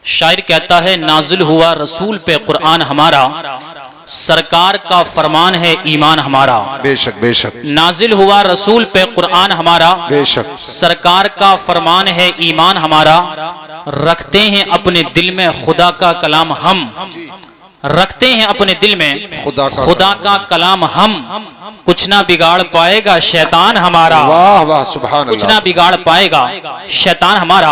शायर कहता है, नाजिल हुआ रसूल पे कुरान हमारा, सरकार का फरमान है ईमान हमारा। बेशक बेशक। नाजिल हुआ रसूल पे कुरान हमारा, बेशक। सरकार का फरमान है ईमान हमारा। रखते हैं अपने दिल में खुदा का कलाम हम, रखते हैं अपने दिल में खुदा का कलाम हम। कुछ ना बिगाड़ पाएगा शैतान हमारा। वाह वाह सुभान अल्लाह। कुछ ना बिगाड़ पाएगा शैतान हमारा।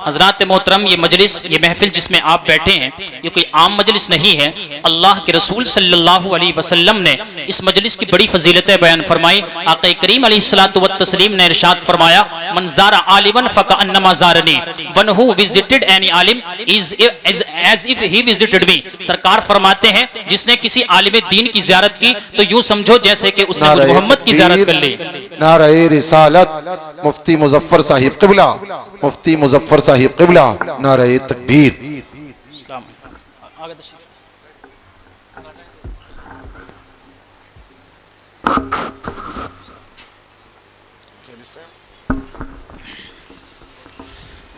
हजरात मोहतरम, ये मजलिस, ये महफिल जिसमें आप बैठे हैं, ये कोई आम मजलिस नहीं है। अल्लाह के रसूल सल्लल्लाहु अलैहि वसल्लम ने इस मजलिस की बड़ी फजीलतें बयान फरमाई। आक़ा करीम अलैहिस्सलातु वत्तस्लीम ने इरशाद फरमाया, मन ज़ारा आलिमन फकअन्नमा ज़ारनी, वन हू विजिटेड एनी आलिम is as if he visited me. सरकार फरमाते हैं, जिसने किसी आलिम दीन की ज़ियारत की तो यूं समझो जैसे कि उसने मोहम्मद की ज़ियारत कर ली। नारे रिसालत मुफ्ती मुजफ्फर साहिब क़िबला, मुफ्ती मुजफ्फर साहिब क़िबला, नारे तकबीर।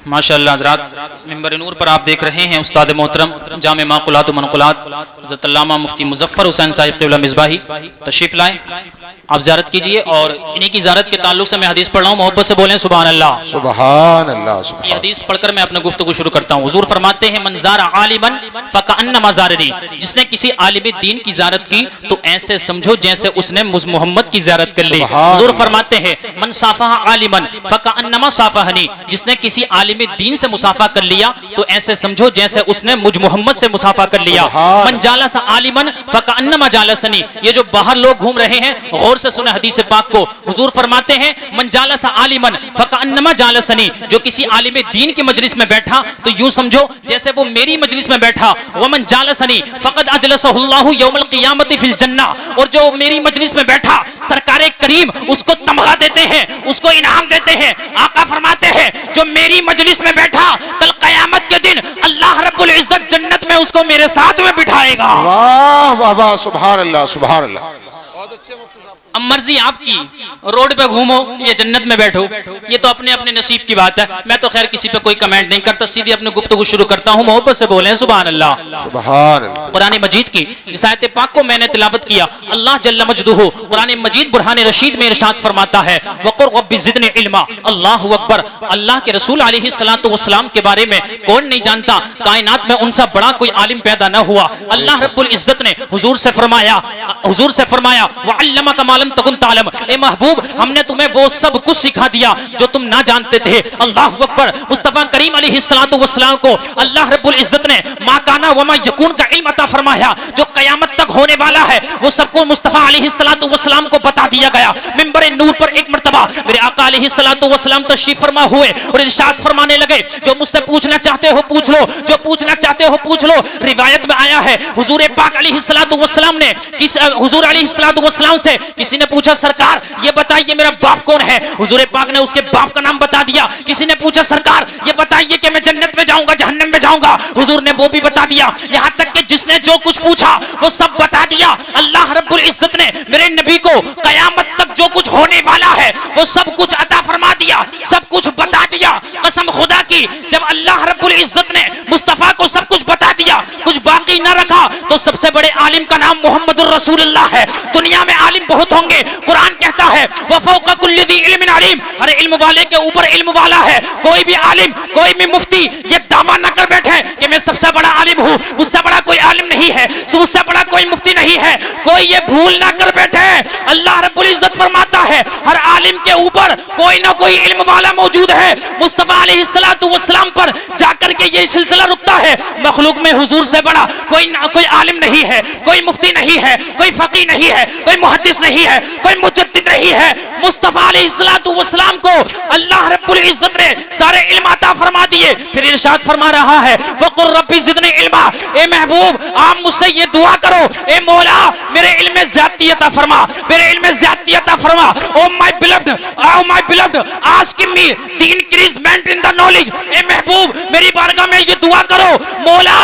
माशाअल्लाह हज़रात, मिंबर नूर पर आप देख रहे हैं उस्ताद मोहतरम जामे माकुलात मनकुलात हज़रत अल्लामा मुफ्ती मुजफ्फर हुसैन साहिब क़िबला मिसबाही तशरीफ लाए। आप ज़ियारत कीजिए और इन्हीं की ज़ियारत के ताल्लुक से मैं हदीस पढ़ रहा हूँ, मोहब्बत से बोलें सुभान अल्लाह। सुभान अल्लाह। ये हदीस पढ़कर मैं अपना गुफ्तगू शुरू करता हूँ। हुजूर फरमाते हैं, मन ज़ारा आलिमन फकअन्नमा ज़ारनी, जिसने किसी आलिम दीन की ज़ियारत की तो ऐसे समझो जैसे उसने मोहम्मद की ज़ियारत कर ली। हुजूर फरमाते हैं, मन साफहा आलिमन फकअन्नमा साफहनी, जिसने किसी आलिम दीन से मुसाफा कर लिया तो ऐसे समझो जैसे उसने मुझ मोहम्मद से मुसाफा कर लिया। मन जालसा आलिमन फकअन्नमा जालसनी, ये जो बाहर लोग घूम रहे हैं गौर से सुने हदीस पाक को। हुजूर फरमाते हैं, मन जालसा आलिमन फकअन्नमा जालसनी, जो किसी आलिम दीन की मजलिस में बैठा तो यूं समझो जैसे वो मेरी मजलिस में बैठा। वमन जालसनी फकद अजलसहुल्लाहु यौमल क़ियामति फिल जन्ना, और जो मेरी मजलिस में बैठा सरकारे करीम उसको तमगा देते हैं, उसको इनाम देते हैं। आका फरमाते हैं, जो मेरी मजलिस में बैठा कल कयामत के दिन अल्लाह रब्बुल इज्जत जन्नत में उसको मेरे साथ में बिठाएगा। वाह वाह वाह सुभान अल्लाह सुभान अल्लाह। अब मर्जी आपकी, रोड पे घूमो या जन्नत में बैठो, ये तो अपने अपने नसीब की बात है। मैं तो खैर किसी पे कोई कमेंट नहीं करता, सीधे अपने गुफ्तगू शुरू करता हूँ। मोहब्बत से बोलें सुभान अल्लाह। सुभान अल्लाह। कुरान मजीद की जिस आयत पाक को मैंने तिलावत किया, अल्लाह जल्ल मजदूहु कुरान मजीद बुरहान रशीद में इरशाद फरमाता है, वक़ुर रब्बि ज़िदनी इल्मा। अल्लाहु अकबर। अल्लाह के रसूल अलैहिस्सलातु वस्सलाम के बारे में कौन नहीं जानता, कायनात में उनसे बड़ा कोई आलिम पैदा न हुआ। अल्लाह रब्बुल इज्जत ने हुजूर से फरमाया वअल्लमका मा लम तकुन तालम, ए महबूब हमने तुम्हें वो सब कुछ सिखा दिया जो तुम ना जानते थे। अल्लाहु अकबर। मुस्तफा करीम अलैहिस्सलातु वस्सलाम को अल्लाह रब्बुल इज्जत ने मा काना व मा यकून का इल्म अता फरमाया। जो कयामत तक होने वाला है वो सबको मुस्तफा अलैहिस्सलातु वस्सलाम को बता दिया गया। मिंबर नूर पर एक मर्तबा मेरे आका अलैहिस्सलातु वस्सलाम तशरीफ फरमा हुए और इरशाद फरमाने लगे, जो मुझसे पूछना चाहते हो पूछ लो, जो पूछना चाहते हो पूछ लो। रिवायत में आया है, हुजूर पाक अलैहिस्सलातु वस्सलाम ने हुजूर अलैहिस्सलातु वस्सलाम से किसी ने पूछा, सरकार ये बताइए मेरा बाप कौन है। हुजूर पाक ने उसके बाप का नाम बता दिया। किसी ने पूछा, सरकार ये बताइए कि मैं जन्नत में जाऊंगा जहन्नम में जाऊंगा। हुजूर ने वो भी बता दिया। यहाँ तक कि जिसने जो कुछ पूछा वो सब बता दिया। अल्लाह रब्बुल इज्जत ने मेरे नबी को कयामत तक जो कुछ होने वाला है वो सब कुछ अता फरमा दिया, सब कुछ बता दिया। कसम खुदा की, जब अल्लाह रब्बुल इज्जत ने मुस्तफा को सब कुछ बता दिया, कुछ बाकी न रखा, तो सबसे बड़े आलिम का नाम मोहम्मदुर रसूलुल्लाह है। दुनिया में आलिम बहुत होंगे, कुरान कहता है व फौका कुल्ली ज़ी इल्मिन अलीम, हर इल्म वाले के ऊपर इल्म वाला है। कोई भी आलिम, कोई भी मुफ्ती ये दावा न कर बैठे कि मैं सबसे बड़ा आलिम हूँ, मुझसे बड़ा कोई आलिम नहीं है, मुझसे बड़ा कोई मुफ्ती नहीं है। कोई ये भूल ना कर बैठे। अल्लाह रब्बुल इज्जत फरमाता है, हर आलिम के ऊपर कोई ना कोई इल्म वाला मौजूद है। मुस्तफा अलैहिस्सलातु वस्सलाम पर जाकर के ये सिलसिला रुकता है। मखलूक में हुजूर से बड़ा कोई आलिम नहीं है, कोई मुफ्ती नहीं है, कोई फकी नहीं है, कोई मुहद्दिस नहीं है, कोई मुजद्दिद नहीं है। मुस्तफा अलैहिस्सलातु वस्सलाम को अल्लाह रब्बुल इज्जत ने सारे इल्म अता फरमा दिए। फिर इरशाद फरमा रहा है, वक़ुर रब्बी ज़िदनी इल्मा, ए महबूब आप मुझसे ये दुआ करो, ए मौला मेरे इल्म में ज़्यादती अता फरमा, मेरे इल्म में ज़्यादती अता फरमा। O my beloved ask me the increment in the knowledge. ए महबूब मेरी बारगाह में ये दुआ करो, मौला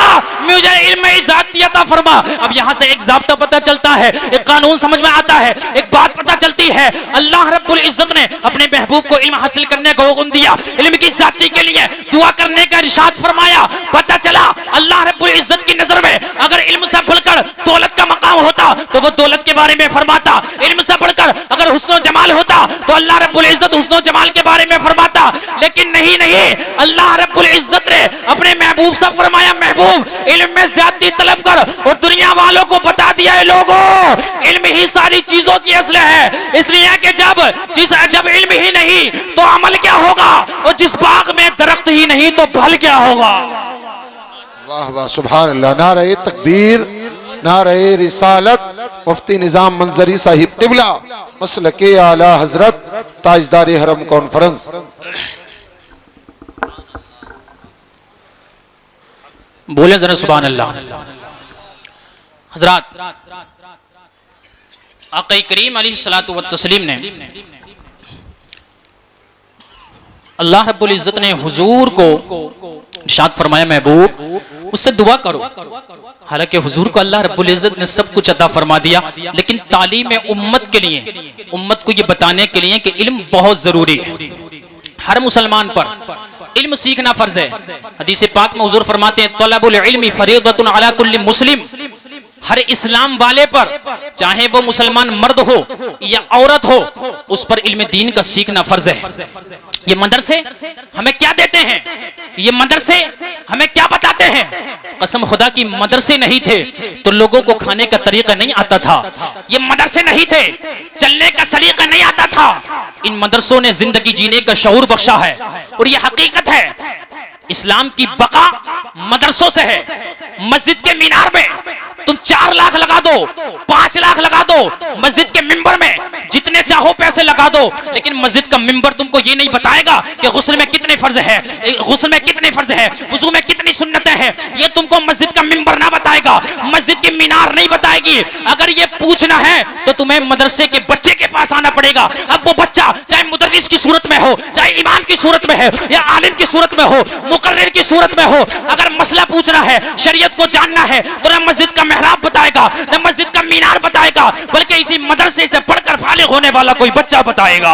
मुझे इल्म में ज़्यादती अता फरमा। अब यहाँ से एक ज़ाब्ता पता चलता है, एक कानून समझ में आता है, एक बात पता चलती है। अल्लाह रब्बुल इज्जत ने अपने महबूब को इल्म हासिल करने का हुक्म दिया, इल्म की ज़्यादती के लिए दुआ करने का इरशाद फरमाया। पता चला मकाम होता तो वो दौलत के बारे में फरमाता। इल्म से बढ़कर अगर हुस्न जमाल होता तो अल्लाह रब्बुल इज्जत हुस्न जमाल के बारे में फरमाता। लेकिन नहीं नहीं, अल्लाह रब्बुल इज्जत ने अपने महबूब से फरमाया, महबूब इल्म में ज्यादती तलब कर, और दुनिया वालों को बता दिया है, लोगों इल्म ही सारी चीजों की असल है। इसलिए कि जब इल्म ही नहीं तो अमल क्या होगा, और जिस बाग में दरख्त ही नहीं तो फल क्या होगा। वाह वाह सुभान अल्लाह। नारे तकबीर, नारे रिसालत। मुफ्ती निजाम मंजरी साहिब क़िबला, मसलके आला हजरत, ताजदार हरम कॉन्फ्रेंस। बोले जरा सुभान अल्लाह। हजरात, आक़ा करीम अलैहिस्सलातु वत्तस्लीम ने, अल्लाह रब्बुल इज्जत ने हुजूर को इरशाद फरमाया, महबूब उससे दुआ करो। हालांकि हुजूर को अल्लाह रब्बुल इज्जत ने सब कुछ अता फरमा दिया, लेकिन तालीम उम्मत के लिए, उम्मत को ये बताने के लिए कि इल्म बहुत जरूरी है। हर मुसलमान पर इल्म सीखना फर्ज है। हदीस पाक में हुजूर फरमाते हैं, तलबुल इल्मी फरीदतुन अला कुल्ली मुस्लिम। हर इस्लाम वाले पर, चाहे वो मुसलमान मर्द हो या औरत हो, उस पर इल्म दीन का सीखना फर्ज है। ये मदरसे हमें क्या देते हैं, ये मदरसे हमें क्या बताते हैं? कसम खुदा की, मदरसे नहीं थे तो लोगों को खाने का तरीका नहीं आता था। ये मदरसे नहीं थे, चलने का सलीका नहीं आता था। इन मदरसों ने जिंदगी जीने का शऊर बख्शा है, और ये हकीकत है। इस्लाम की बका मदरसों से है। मस्जिद के मीनार में तुम 4 लाख लगा दो, 5 लाख लगा दो, मस्जिद के मिंबर में जितने चाहो पैसे लगा दो, लेकिन मस्जिद का मिंबर तुमको ये नहीं बताएगा कि गुस्ल में कितने फर्ज है, गुस्ल में कितने फर्ज है, वुजू में कितनी सुन्नतें हैं। ये तुमको मस्जिद का मिंबर ना बताएगा, मस्जिद की मीनार नहीं बताएगी। अगर ये पूछना है तो तुम्हें मदरसे के बच्चे के पास आना पड़ेगा। अब वो बच्चा चाहे मुदर्रिस की सूरत में हो, चाहे इमाम की सूरत में है, या आलिम की सूरत में हो, मुकर्रिर की सूरत में हो, अगर मसला पूछना है, शरीयत को जानना है, तो ना मस्जिद का मेहराब बताएगा, न मस्जिद का मीनार बताएगा, बल्कि इसी मदरसे से पढ़कर फालिग होने वाला कोई बच्चा बताएगा।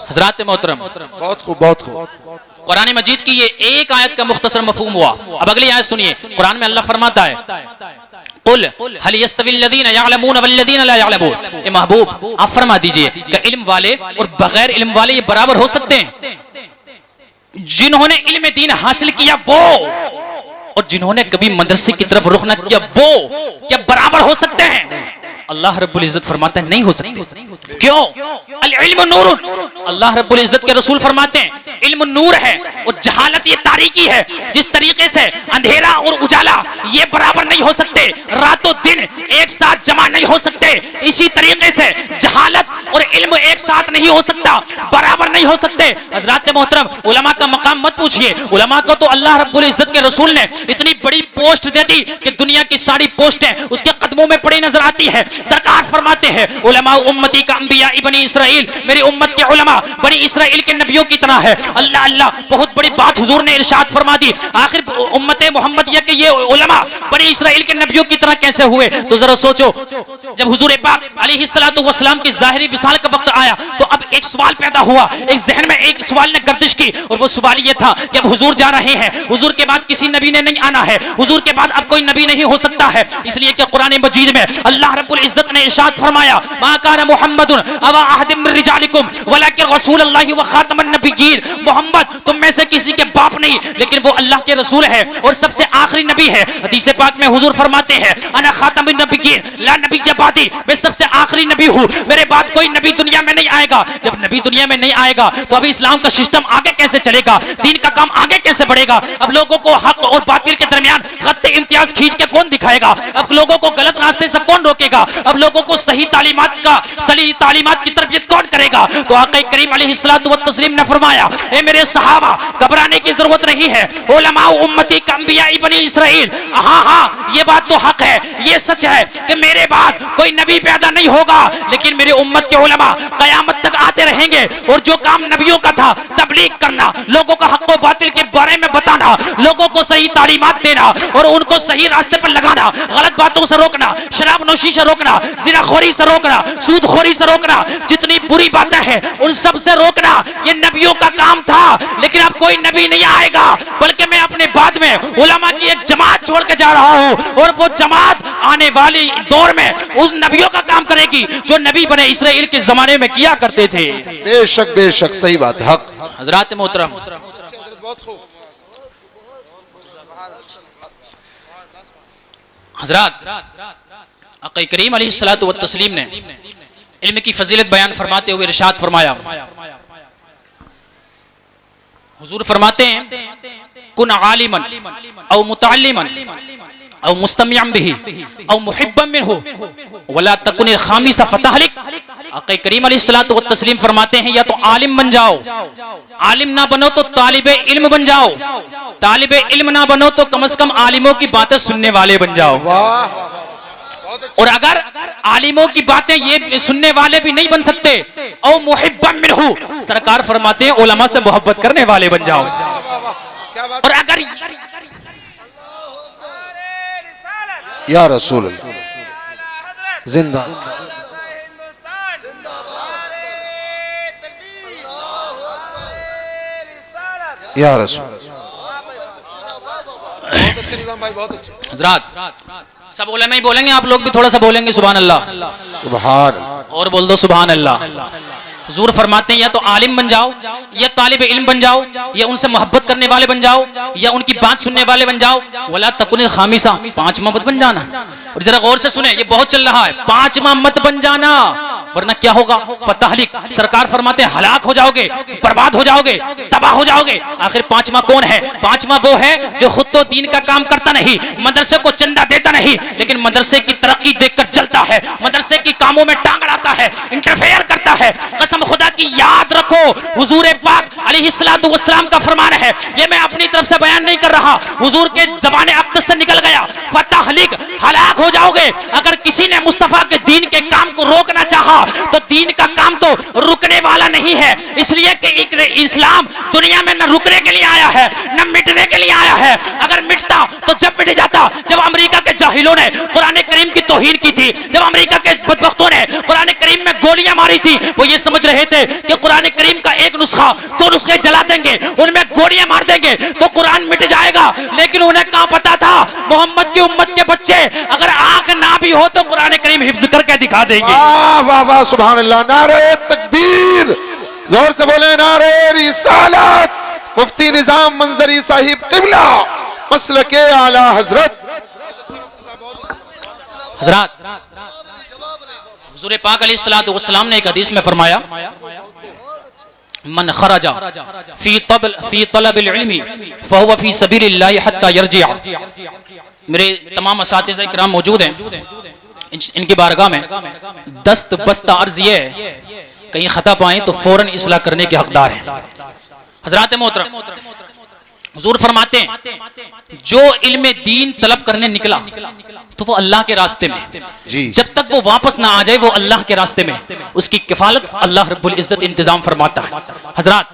हज़रात मोहतरम, बहुत खूब, बहुत खूब। कुरान मजीद की ये एक आयत का मुख्तसर मफहूम हुआ। अब अगली आयत सुनिए। कुरान में अल्लाह फरमाता है, कुल हल यस्तविल्लज़ीना यअलमून वल्लज़ीना ला यअलमून। ए महबूब, आप फरमा दीजिए कि इल्म वाले और बगैर इल्म वाले ये बराबर हो सकते हैं? जिन्होंने इल्म दीन हासिल किया वो, और जिन्होंने कभी मदरसे की तरफ रुख न किया वो, क्या बराबर हो सकते हैं? अल्लाह रब्बुल इज्जत फरमाते हैं, नहीं हो सकते। क्यों? अल इल्म नूरुन। अल्लाह रब्बुल इज्जत के रसूल फरमाते हैं, इल्म नूर है और जहालत ये तारीकी है। जिस तरीके से अंधेरा और उजाला ये बराबर नहीं हो सकते, रातों दिन एक साथ जमा नहीं हो सकते, इसी तरीके से जहालत और इल्म एक साथ नहीं हो सकता, बराबर नहीं हो सकते। हज़रात मोहतरम, उलमा का मकाम मत पूछिए। उलमा को तो अल्लाह रब्बुल इज्जत के रसूल ने इतनी बड़ी पोस्ट दे दी कि दुनिया की सारी पोस्टें उसके कदमों में पड़ी नजर आती है। सरकार फरमाते हैं, उलमा उम्मती का अंबिया बनी इसराइल, मेरी उम्मत के उलमा बनी इसराइल के नबियों की तरह है। अल्लाह अल्लाह, बहुत बड़ी बात हुजूर ने इरशाद फरमा दी। आखिर उम्मत मोहम्मदिया के ये उलमा बनी इसराइल के नबियों की तरह कैसे हुए? तो जरा सोचो, जब हुजूर पाक अलैहिस्सलातु वस्सलाम की ज़ाहिरी विसाल का वक्त आया तो अब एक सवाल पैदा हुआ, एक जहन में एक सवाल ने गर्दिश की, और वो सवाल ये था कि अब हुजूर जा रहे हैं, हुजूर के बाद किसी नबी ने नहीं आना है, हुजूर के बाद अब कोई नबी नहीं हो सकता है। इसलिए कि कुरान मजीद में अल्लाह रब्बुल इज्जत ने इरशाद फरमाया, मा कान मुहम्मदुन अबा अहदिम मिन रिजालिकुम वलाकिन रसूलुल्लाहि व खातमुन नबिय्यीन। मोहम्मद तुम में से किसी के बाप नहीं, लेकिन वो अल्लाह के रसूल है और सबसे आखिरी नबी है। हदीस पाक में हुजूर फरमाते हैं, अना खातमुन नबिय्यीन ला नबिय्य बादी, मैं सबसे आखिरी नबी हूँ, मेरे बाद कोई नबी दुनिया में नहीं आएगा। जब नबी दुनिया में नहीं आएगा तो अभी इस्लाम का सिस्टम आगे कैसे चलेगा, दीन का काम आगे कैसे बढ़ेगा? अब लोगों को हक और बातिल के दरमियान खत्ते इम्तियाज खींच के कौन दिखाएगा? अब लोगों को गलत रास्ते से कौन रोकेगा? अब लोगों को सही तालीमात की तरबियत कौन करेगा? तो आक़ा करीम अलैहिस्सलातु वत्तस्लीम ने फरमाया, ए मेरे सहाबा, घबराने की जरूरत नहीं है, उलमा उम्मती का अंबिया बनी इसराइल। हाँ हाँ, ये बात तो हक है, ये सच है कि मेरे बाद कोई नबी पैदा नहीं होगा, लेकिन मेरी उम्मत के उलमा कयामत तक आते रहेंगे, और जो काम नबियों का था, तबलीग करना, लोगों का हक और बातिल के बारे में बताना, लोगों को सही तालीमात देना और उनको सही रास्ते पर लगाना, गलत बातों से रोकना, शराब नोशी से रोकना, ज़िनाखोरी से रोकना, सूदखोरी से रोकना, जितनी बुरी बातें हैं उन सबसे रोकना ये नबियों का काम था। लेकिन अब कोई नबी नहीं आएगा, बल्कि मैं अपने बाद में उलमा की एक जमात छोड़ के जा रहा हूँ, और वो जमात आने वाले दौर में उस नबियों का काम करेगी जो नबी बने इसराइल के जमाने में किया करते थे। बेशक सही बात, हक। हजरात मोहतरम, हजरात आक़ा करीम अलैहिस्सलातु व तस्लीम ने इल्म की फजीलत बयान फरमाते हुए इरशाद फरमाया, हुजूर फरमाते हैं कुन आलिमन औ मुतअल्लिमन औ मुस्तमिअन बिही औ मुहिब्बन मिनहु वला तकुन खामिसा फतहलिक। आक़ा करीम अलैहिस्सलातु व तस्लीम फरमाते हैं या तो आलिम बन जाओ, आलिम ना बनो तो तालिबे इल्म बन जाओ, तालिबे इल्म ना बनो तो कम से कम आलिमों की बातें सुनने वाले बन जाओ। और अगर आलिमों की बातें ये सुनने वाले भी नहीं बन सकते, औ मुहिब्बन मिनहु, सरकार फरमाते हैं उलमा से मोहब्बत करने वाले बन जाओ। और अगर या रसूल जिंदा या रसूल। हजरात सब उलमा ही बोलेंगे, आप लोग भी थोड़ा सा बोलेंगे सुभान अल्लाह, सुभान, और बोल दो सुभान अल्लाह। हुजूर फरमाते हैं या तो आलिम बन जाओ, या तालिब इल्म बन जाओ, या उनसे मोहब्बत करने वाले बन जाओ, या उनकी बात सुनने वाले बन जाओ। वला तकुन खामिसा, पांचवा मत बन जाना। और जरा गौर से सुने, ये बहुत चल रहा है, पांचवा मत बन जाना, वरना क्या होगा? फतहलिक, सरकार फरमाते हैं हलाक हो जाओगे, बर्बाद हो जाओगे, तबाह हो जाओगे। आखिर पांचवा कौन है? पांचवा वो है जो खुद तो दीन का काम करता नहीं, मदरसे को चंदा देता नहीं, लेकिन मदरसे की तरक्की देखकर जलता है, मदरसे की कामों में टांग अड़ाता है, इंटरफेयर करता है। कसम खुदा की याद रखो, हुजूर पाक अलैहिस्सलातु वस्सलाम का फरमान है, ये मैं अपनी तरफ से बयान नहीं कर रहा, हुजूर के ज़बाने अक़दस से निकल गया। फतहलिक, हलाक हो जाओगे। अगर किसी ने मुस्तफा के दीन के काम को रोकना चाहा तो दीन का काम तो रुकने वाला नहीं है, इसलिए कि इस्लाम दुनिया में न रुकने के लिए आया है न मिटने के लिए आया है। अगर मिटता तो जब मिट जाता, जब अमेरिका के जाहिलों ने कुरान करीम की तौहीन की थी, जब अमेरिका के बदबख्तों ने कुरान करीम में गोलियां मारी थी, वो ये समझ रहे थे कि कुरान करीम का एक नुस्खा, दो नुस्खे जला देंगे, उनमें गोलियां मार देंगे तो कुरान मिट जाएगा। लेकिन उन्हें कहां पता था मोहम्मद की उम्मत के बच्चे अगर आंख ना भी हो तो कुरान करीम हिफ्ज करके दिखा देंगे। वाह वाह सुभान अल्लाह, नारे तकबीर, जोर से बोले नारे रिसालत। मुफ्ती निजाम मंजरी साहिब क़िबला मसलके आला हजरत। हजरात हुजूर पाक अलैहिस्सलातु वस्सलाम ने एक हदीस में फरमाया, मन खरजा फी तलबिल इल्मी फहुव फी सबीलिल्लाहि हत्ता यरजिअ। मेरे तमाम असातिज़ा इकराम मौजूद हैं, इनकी बारगाह में दस्त बस्ता अर्ज ये है, कहीं खता पाएं तो फौरन इस्लाह करने के हकदार हैं। हजरात मोहतरम, हुजूर फरमाते हैं जो इल्म दीन तलब करने निकला तो वो अल्लाह के रास्ते में जी, जब तक वो वापस ना आ जाए वो अल्लाह के रास्ते में, उसकी किफालत अल्लाह रब्बुल इज्जत इंतजाम फरमाता है। हजरात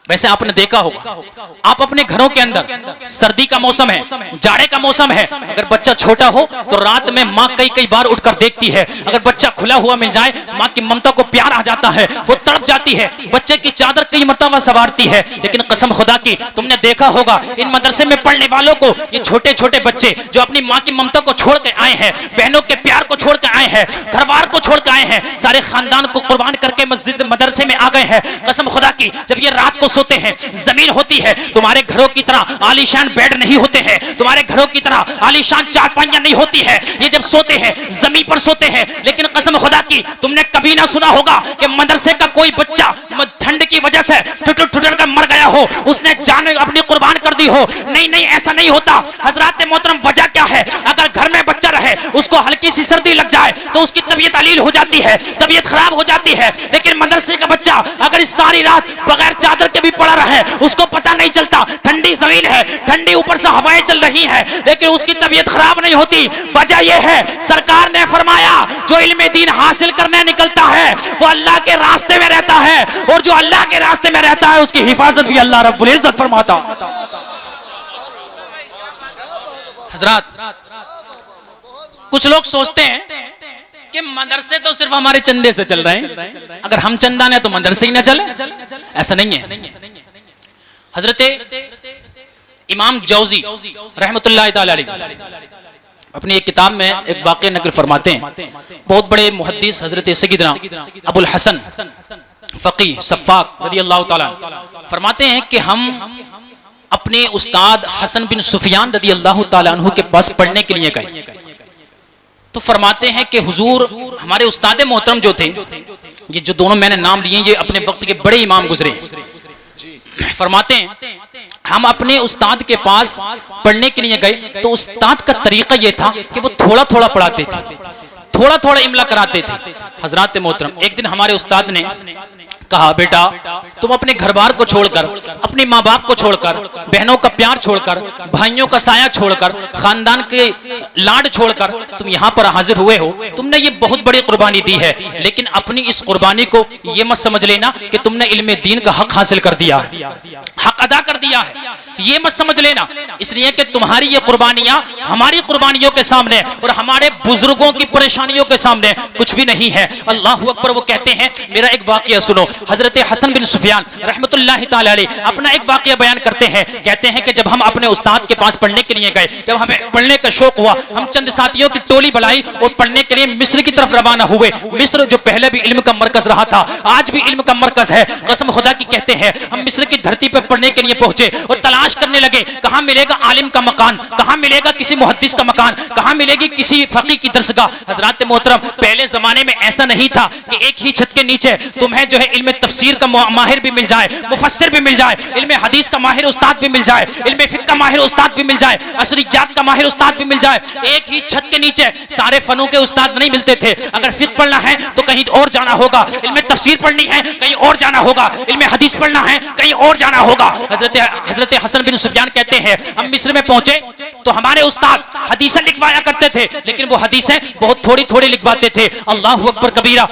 वैसे आपने देखा होगा, आप अपने घरों के अंदर सर्दी का मौसम है, जाड़े का मौसम है, अगर बच्चा छोटा हो तो रात में माँ कई बार उठकर देखती है, अगर बच्चा खुला हुआ मिल जाए माँ की ममता को प्यार आ जाता है, वो तड़प जाती है, बच्चे की चादर कई मर्तबा संवारती है। लेकिन कसम खुदा की तुमने देखा होगा इन मदरसे में पढ़ने वालों को, ये छोटे छोटे बच्चे जो अपनी माँ की ममता को छोड़ के आए हैं, बहनों के प्यार को छोड़ के आए हैं, घरवार को छोड़ के आए हैं, सारे खानदान को कुर्बान करके मस्जिद मदरसे में आ गए हैं। कसम खुदा की जब ये रात को सोते हैं, जमीन होती है, तुम्हारे घरों की तरह आलीशान बेड नहीं होते हैं, तुम्हारे घरों की तरह आलीशान चारपाइयां नहीं होती है, ये जब सोते हैं जमीन पर सोते हैं। लेकिन कसम खुदा की तुमने कभी ना सुना होगा कि मदरसे का कोई बच्चा ठंड की वजह से ठुठुर कर मर गया हो, उसने जान अपनी कुर्बान कर दी हो। नहीं नहीं, ऐसा नहीं होता। हजरात मोहतरम, वजह क्या है? अगर घर में बच्चा रहे, उसको हल्की सी सर्दी लग जाए तो उसकी तबीयत अलील हो जाती है, तबीयत खराब हो जाती है। लेकिन मदरसे का बच्चा अगर इस सारी रात बगैर चादर के भी पड़ा रहे, उसको पता नहीं चलता, ठंडी जमीन है, ठंडी ऊपर से हवाएं चल रही हैं, लेकिन उसकी तबीयत खराब नहीं होती। वजह यह है, सरकार ने फरमाया जो इल्म दीन हासिल करने निकलता है वो अल्लाह के रास्ते में रहता है, और जो अल्लाह के रास्ते में रहता है उसकी हिफाजत भी अल्लाह रब्बुल इज्जत फरमाता। हजरात कुछ लोग सोचते हैं कि मदरसे तो सिर्फ हमारे चंदे से चल रहे हैं, अगर हम चंदा ने तो मदरसे ही ना चले, ऐसा नहीं है। हजरत इमाम जौजी रहमतुल्लाह ताला अलैह अपनी एक किताब में एक वाक़या नकल फरमाते हैं। बहुत बड़े मुहद्दिस हजरत सय्यदना अबुल हसन फकी सफ़ाक रज़ियल्लाहु ताला फरमाते हैं कि हम अपने उस्ताद हसन बिन सुफियान रज़ियल्लाहु ताला अन्हु के पास पढ़ने के लिए गए। तो फरमाते हैं कि हुजूर हमारे उस्ताद मोहतरम जो थे, ये जो दोनों मैंने नाम लिए ये अपने वक्त के बड़े इमाम गुजरे। फरमाते हैं हम अपने उस्ताद के पास पढ़ने के लिए गए तो उस्ताद का तरीका ये था कि वो थोड़ा थोड़ा पढ़ाते थे, थोड़ा थोड़ा इमला कराते थे। हजरात मोहतरम एक दिन हमारे उस्ताद ने कहा, बेटा तुम अपने घर बार को छोड़कर, अपने माँ बाप को छोड़कर, बहनों का प्यार छोड़कर, भाइयों का साया छोड़कर, खानदान के लाड छोड़कर तुम यहाँ पर हाजिर हुए हो। तुमने ये बहुत बड़ी कुर्बानी दी है, लेकिन अपनी इस कुर्बानी को ये मत समझ लेना कि तुमने इल्मे दीन का हक हासिल कर दिया है, हक अदा कर दिया है, ये मत समझ लेना। इसलिए कि तुम्हारी ये कुर्बानियां हमारी कुर्बानियों के सामने और हमारे बुजुर्गों की परेशानियों के सामने कुछ भी नहीं है। अल्लाह अकबर। वो कहते हैं, मेरा एक वाकया सुनो। हजरत हसन बिन सुफियान रहमतुल्लाह ताला अलैह अपना एक वाकया बयान करते हैं। कहते हैं कि जब हम अपने उस्ताद के पास पढ़ने के लिए गए, जब हमें पढ़ने का शौक हुआ, हम चंद साथियों की टोली बनाई और पढ़ने के लिए मिस्र की तरफ रवाना हुए। मिस्र जो पहले भी इल्म का मरकज रहा था, आज भी इल्म का मरकज है। कसम खुदा की कहते हैं हम मिस्र की धरती पर पढ़ने के लिए पहुंचे और तलाश करने लगे कहां मिलेगा आलिम का मकान, कहां मिलेगा किसी मुहद्दिस का मकान, कहां मिलेगी किसी फकीह की दरसगाह। हजरात मोहतरम पहले जमाने में ऐसा नहीं था कि एक ही छत के नीचे तुम्हें जो है इल्म तफसीर का माहिर भी मिल जाए, मुफस्सिर भी मिल जाए, इल्म हदीस का माहिर उस्ताद भी मिल जाए, इल्म फिक्र का माहिर उस्ताद भी मिल जाए, असरियात का माहिर उस्ताद भी मिल जाए। एक ही छत के नीचे सारे फनों के उस्ताद नहीं मिलते थे। अगर फिक्र पढ़ना है तो कहीं और जाना होगा, इल्म तफसीर पढ़नी है कहीं और जाना होगा, इल्म हदीस पढ़ना है कहीं और जाना होगा। हजरत हसन बिन सुफियान कहते हैं हम मिस्र में पहुंचे तो हमारे उस्ताद हदीसें लिखवाया करते थे, लेकिन वो हदीसें बहुत थोड़ी थोड़ी लिखवाते थे। अल्लाह अकबर कबीरा।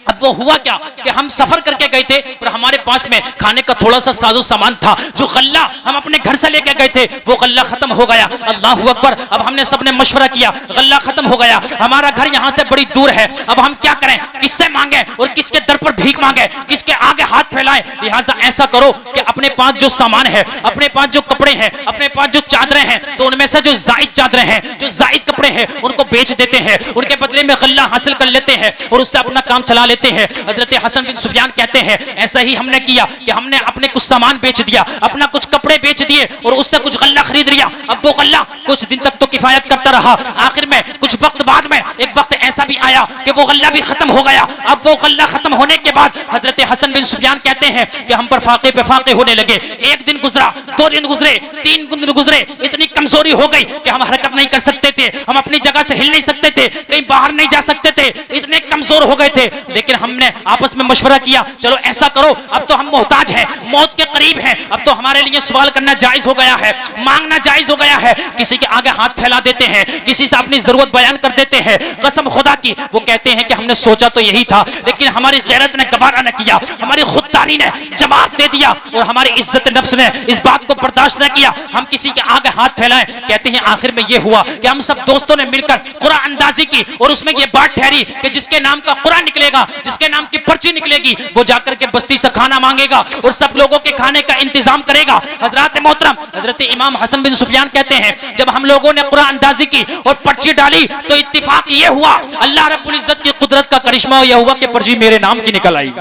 अब वो हुआ क्या कि हम सफर करके गए थे और हमारे पास में खाने का थोड़ा सा साजो सामान था, जो गल्ला हम अपने घर से लेके गए थे वो गल्ला खत्म हो गया। अल्लाह अकबर। अब हमने सबने मशवरा किया, गल्ला खत्म हो गया, हमारा घर यहाँ से बड़ी दूर है, अब हम क्या करें, किससे मांगे और किसके दर पर भीख मांगे, किसके आगे हाथ फैलाएं। लिहाजा ऐसा करो कि अपने पास जो सामान है, अपने पास जो कपड़े हैं, अपने पास जो चादरें हैं, तो उनमें से जो जायद चादरें हैं, जो जायद कपड़े हैं उनको बेच देते हैं, उनके बदले में गल्ला हासिल कर लेते हैं और उससे अपना काम चला लेते हैं। हजरत हसन बिन सुफियान कहते हैं ऐसा ही हमने किया कि हमने अपने कुछ सामान बेच दिया, अपना कुछ कपड़े बेच दिए और उससे कुछ गल्ला खरीद लिया। अब वो गल्ला कुछ दिन तक तो किफायत करता रहा, आखिर में कुछ वक्त बाद में एक वक्त ऐसा भी आया कि वो गल्ला भी खत्म हो गया। अब वो गल्ला खत्म होने के बाद हजरत हसन बिन सुफियान कहते हैं कि हम पर फाके पे फाके होने लगे। एक दिन गुजरा, 2 दिन गुजरे, 3 दिन गुजरे, इतनी कमजोरी हो गई कि हम हरकत नहीं कर सकते थे, हम अपनी जगह से हिल नहीं सकते थे, कहीं बाहर नहीं जा सकते थे, इतने कमजोर हो गए थे। लेकिन हमने आपस में मशवरा किया, चलो ऐसा करो, अब तो हम मोहताज हैं, मौत के करीब हैं, अब तो हमारे लिए सवाल करना जायज हो गया है, मांगना जायज हो गया है। किसी के आगे हाथ फैला देते हैं, किसी से अपनी जरूरत बयान कर देते हैं। कसम खुदा की वो कहते हैं कि हमने सोचा तो यही था, लेकिन हमारी गैरत ने गवारा न किया, हमारी खुददारी ने जवाब दे दिया और हमारी इज्जत नफ्स ने इस बात को बर्दाश्त न किया, हम किसी के आगे हाथ फैलाएं। कहते हैं आखिर में ये हुआ कि हम सब दोस्तों ने मिलकर कुरान अंदाजी की और उसमें ये बात ठहरी कि जिसके नाम का कुरान निकलेगा, जिसके नाम की पर्ची निकलेगी, वो जाकर के बस्ती से खाना मांगेगा और सब लोगों के खाने का इंतजाम करेगा। हजरत मोहतरम हजरत इमाम हसन बिन सुफियान कहते हैं जब हम लोगों ने कुरान अंदाजी की और पर्ची डाली तो इत्तिफाक ये हुआ, अल्लाह रब्बुल इज्जत की कुदरत का करिश्मा यह हुआ कि पर्ची मेरे नाम की निकल आई,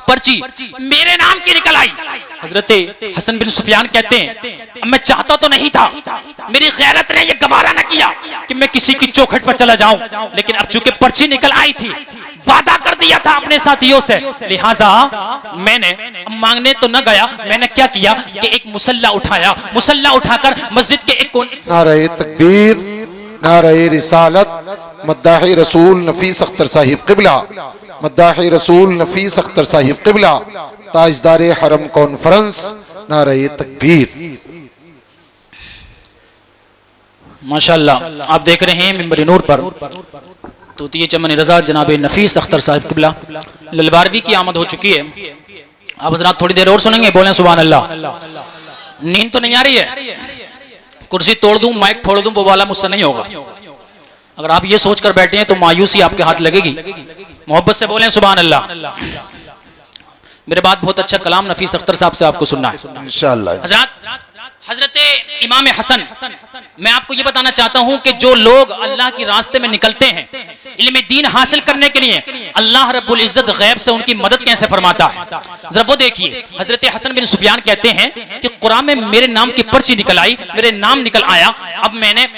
पर्ची मेरे नाम की निकल आई। हजरत हसन बिन सुफियान कहते हैं मैं चाहता तो नहीं था, मेरी गैरत ने यह गवारा न किया कि मैं किसी की चौखट पर चला जाऊं, लेकिन अब चूंकि पर्ची निकल आई थी, वादा कर दिया था अपने साथियों से, लिहाजा मैंने मांगने तो न गया, मैंने क्या किया कि एक मुसल्ला उठाया, मुसल्ला उठाकर मस्जिद के एक कोने। नारे तकबीर, नारे रिसालत, मद्दाही रसूल नफीस अख्तर साहिब क़िबला, मद्दाही रसूल नफीस अख्तर साहिब क़िबला, ताजदार हरम कॉन्फ्रेंस, नारे तकबीर। माशाअल्लाह आप देख रहे हैं मिंबर नूर पर तूतिए चमन रजा जनाब नफीस अख्तर साहिब क़िबला ललबारवी की आमद हो चुकी है। आप हज़रात थोड़ी देर और सुनेंगे, बोलें सुभान अल्लाह। नींद तो नहीं आ रही है, कुर्सी तोड़ दूं, माइक फोड़ दूं, वो वाला मुझसे नहीं होगा। अगर आप ये सोचकर बैठे हैं तो मायूसी आपके हाथ लगेगी। मोहब्बत से बोलें सुभान अल्लाह। मेरे बाद बहुत अच्छा कलाम नफीस अख्तर साहब से आपको सुनना है इंशाअल्लाह। हजरत इमाम हसन, मैं आपको ये बताना चाहता हूं कि जो लोग अल्लाह के रास्ते में निकलते हैं इल्म दीन हासिल करने के लिए, अल्लाह रब्बुल इज्जत गैब से उनकी मदद कैसे फरमाता है। जरा वो देखिए, हजरत हसन बिन सुफियान कहते हैं कि कुरान में मेरे नाम की पर्ची निकल आई, मेरे नाम निकल आया। अब मैंने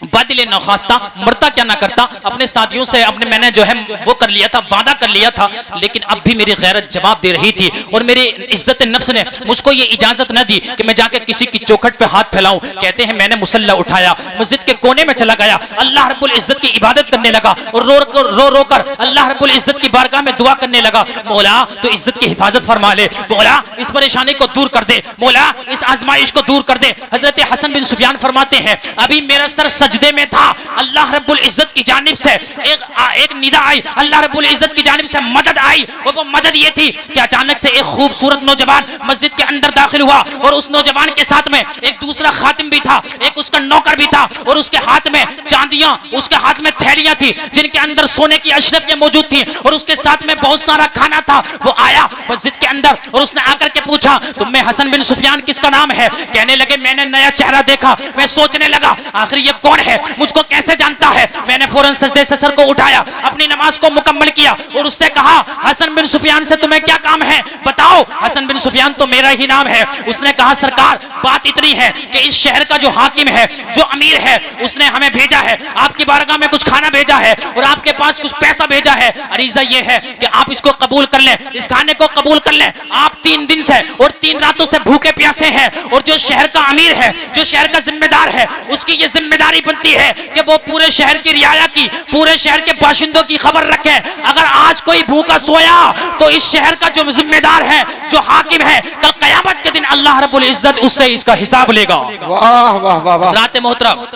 बातिल नखास्ता मरता क्या ना करता, अपने साथियों से मैंने जो है वो कर लिया था, वादा कर लिया था, लेकिन अब भी मेरी गैरत जवाब दे रही थी और मेरी इज्जत नफ्स ने मुझको ये इजाजत न दी कि मैं जाके किसी की चौखट पे हाथ फैलाऊं। कहते हैं मैंने मुसल्ला उठाया, मस्जिद के कोने में चला गया, अल्लाह रब्बुल इज्जत की इबादत करने लगा और रो कर अल्लाह रब्बुल इज्जत की बारगाह में दुआ करने लगा, मौला तो इज्जत की हिफाजत फरमा ले, मौला इस परेशानी को दूर कर दे, मौला इस आजमाइश को दूर कर दे। हजरत हसन बिन सुफियान फरमाते हैं अभी मेरा सर सजदे में था, अल्लाह रब्बुल इज्जत की जानिब से एक निदा आई, अल्लाह रब्बुल इज्जत की जानिब से मदद आई और वो मदद ये थी कि अचानक से एक खूबसूरत नौजवान मस्जिद के अंदर दाखिल हुआ और उस नौजवान के साथ में एक दूसरा खातिम भी था, एक उसका नौकर भी था और उसके हाथ में चांदियां, उसके हाथ में थैलियां थी जिनके अंदर सोने की अशरफियां मौजूद थी और उसके साथ में बहुत सारा खाना था। वो आया मस्जिद के अंदर और उसने आकर के पूछा तुम में हसन बिन सुफियान किसका नाम है। कहने लगे मैंने नया चेहरा देखा, मैं सोचने लगा आखिर ये कौन है, मुझको कैसे जानता है। मैंने फौरन सजदे से सर को उठाया, अपनी नमाज को मुकम्मल किया और उससे कहा हसन बिन सुफियान से तुम्हें क्या काम है बताओ। हसन बिन सुफियान तो मेरा ही नाम है। उसने कहा सरकार बात इतनी है कि इस शहर का जो हाकिम है, जो अमीर है, उसने हमें भेजा है, आपकी बारगाह में कुछ खाना भेजा है और आपके पास कुछ पैसा भेजा है। अरीजा ये है कि आप इसको कबूल कर लें, इस खाने को कबूल कर लें। आप 3 दिन से और 3 रातों से भूखे प्यासे हैं और जो शहर का अमीर है, जो शहर का जिम्मेदार है, उसकी ये जिम्मेदारी बनती है कि वो पूरे शहर की रियाया की, पूरे शहर के बाशिंदों की खबर रखे। अगर आज कोई भूखा सोया तो इस शहर का जो जिम्मेदार है, जो हाकिम है, कल कयामत के दिन अल्लाह रब्बुल इज्जत उससे इसका हिसाब लेगा। वाह वाह वाह वाह। हज़रात मोहतरम,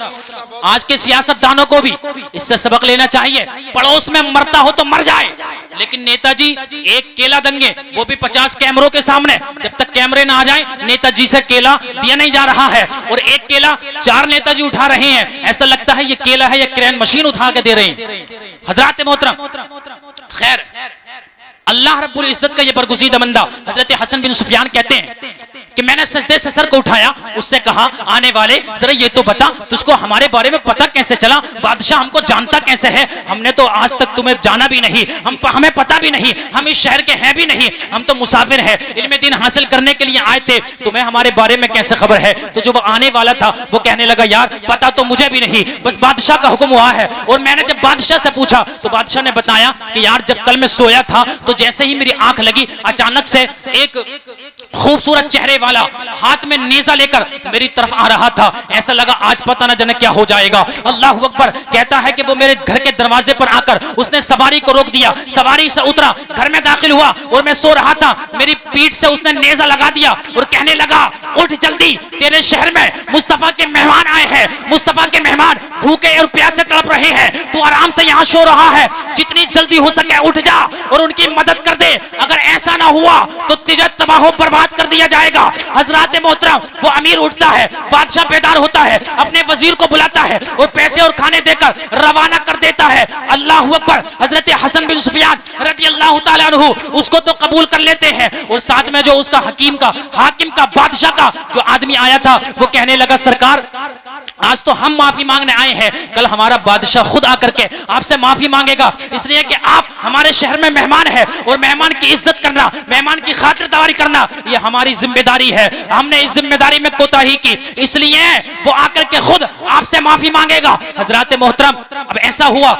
आज के सियासतदानों को भी इससे सबक लेना चाहिए। पड़ोस में मरता हो तो मर जाए, लेकिन नेताजी एक केला देंगे, वो भी 50 कैमरों के सामने। जब तक कैमरे ना आ जाएं, नेताजी से केला दिया नहीं जा रहा है और एक केला 4 नेताजी उठा रहे हैं, ऐसा लगता है ये केला है, ये क्रेन मशीन उठा के दे रहे हैं। हज़रात मोहतरम, खैर अल्लाह रब्बुल इज्जत का ये बरगुज़ीदा बंदा हजरत हसन बिन सुफियान कहते हैं कि मैंने सजदे से सर को उठाया, उससे कहा आने वाले जरा ये तो बता तुझको हमारे बारे में पता कैसे चला, बादशाह हमको जानता कैसे है, हमने तो आज तक तुम्हें जाना भी नहीं, हमें पता भी नहीं, हम इस शहर के हैं भी नहीं, हम तो मुसाफिर हैं, इल्म दीन हासिल करने के लिए आए थे, तुम्हें हमारे बारे में कैसे खबर है। तो जो वो आने वाला था वो कहने लगा यार पता तो मुझे भी नहीं, बस बादशाह का हुक्म हुआ है। और मैंने जब बादशाह से पूछा तो बादशाह ने बताया कि यार जब कल मैं सोया था तो जैसे ही मेरी आंख लगी अचानक से एक खूबसूरत चेहरे वाला हाथ में नेजा लेकर मेरी तरफ आ रहा था, ऐसा लगा आज पता न जाने क्या हो जाएगा। अल्लाह अकबर। कहता है कि वो मेरे घर के दरवाजे पर आकर उसने सवारी को रोक दिया, सवारी से उतरा, घर में दाखिल हुआ और मैं सो रहा था, मेरी पीठ से उसने नेजा लगा दिया और कहने लगा उठ जल्दी, तेरे शहर में मुस्तफा के मेहमान आए हैं, मुस्तफा के मेहमान भूखे और प्यासे तड़प रहे हैं, तू आराम से यहाँ सो रहा है, जितनी जल्दी हो सके उठ जा और उनकी मदद कर दे, अगर ऐसा ना हुआ तो तुझे तबाह बर्बाद कर दिया जाएगा। हजरात मोहतरम, वो अमीर उठता है, बादशाह बेदार होता है, अपने वजीर को बुलाता है और पैसे और खाने देकर रवाना कर देता है। अल्लाह अकबर। हजरत हसन बिन सुफियान रज़ी अल्लाह ताला अन्हु उसको तो कबूल कर लेते हैं और साथ में जो उसका हाकिम का बादशाह का जो आदमी आया था वो कहने लगा सरकार आज तो हम माफी मांगने आए हैं, कल हमारा बादशाह खुद आकर के आपसे माफी मांगेगा, इसलिए कि आप हमारे शहर में मेहमान है और मेहमान की इज्जत करना, मेहमान की खातिरदारी करना ये हमारी जिम्मेदारी है, हमने इस जिम्मेदारी में कोताही की, इसलिए वो आकर के खुद आपसे माफी मांगेगा। हजरत मोहतरम, अब ऐसा हुआ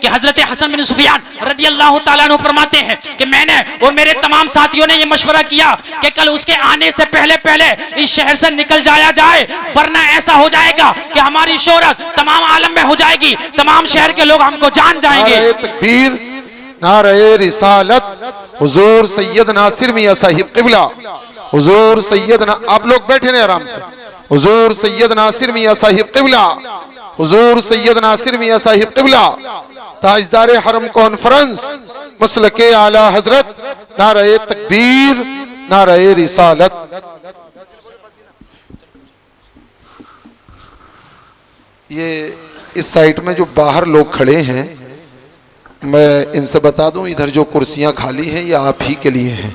कि हजरत हसन बिन सुफियान रज़ी अल्लाह ताला अन्हु फरमाते हैं कि मैंने और मेरे तमाम साथियों ने ये मशवरा किया कि कल उसके आने से पहले पहले इस शहर से निकल जाया जाए, वरना ऐसा हो जाएगा कि हमारी शोहरत तमाम आलम में हो जाएगी, तमाम शहर के लोग हमको जान जाएंगे। नारे तकबीर, नारे रिसालत, हुजूर सैयद नासिर मियां साहिब क़िबला, हुजूर सैयद आप लोग बैठे रहे आराम से, हुजूर सैयद नासिर मियां साहिब क़िबला, हुजूर सैयद नासिर मियां साहिब क़िबला, ताजदार हरम कॉन्फ्रेंस मसलके आला हजरत, नारे तकबीर, नारे रिसालत। ये इस साइड में जो बाहर लोग खड़े हैं, मैं इनसे बता दूं, इधर जो कुर्सियां खाली हैं ये आप ही के लिए हैं,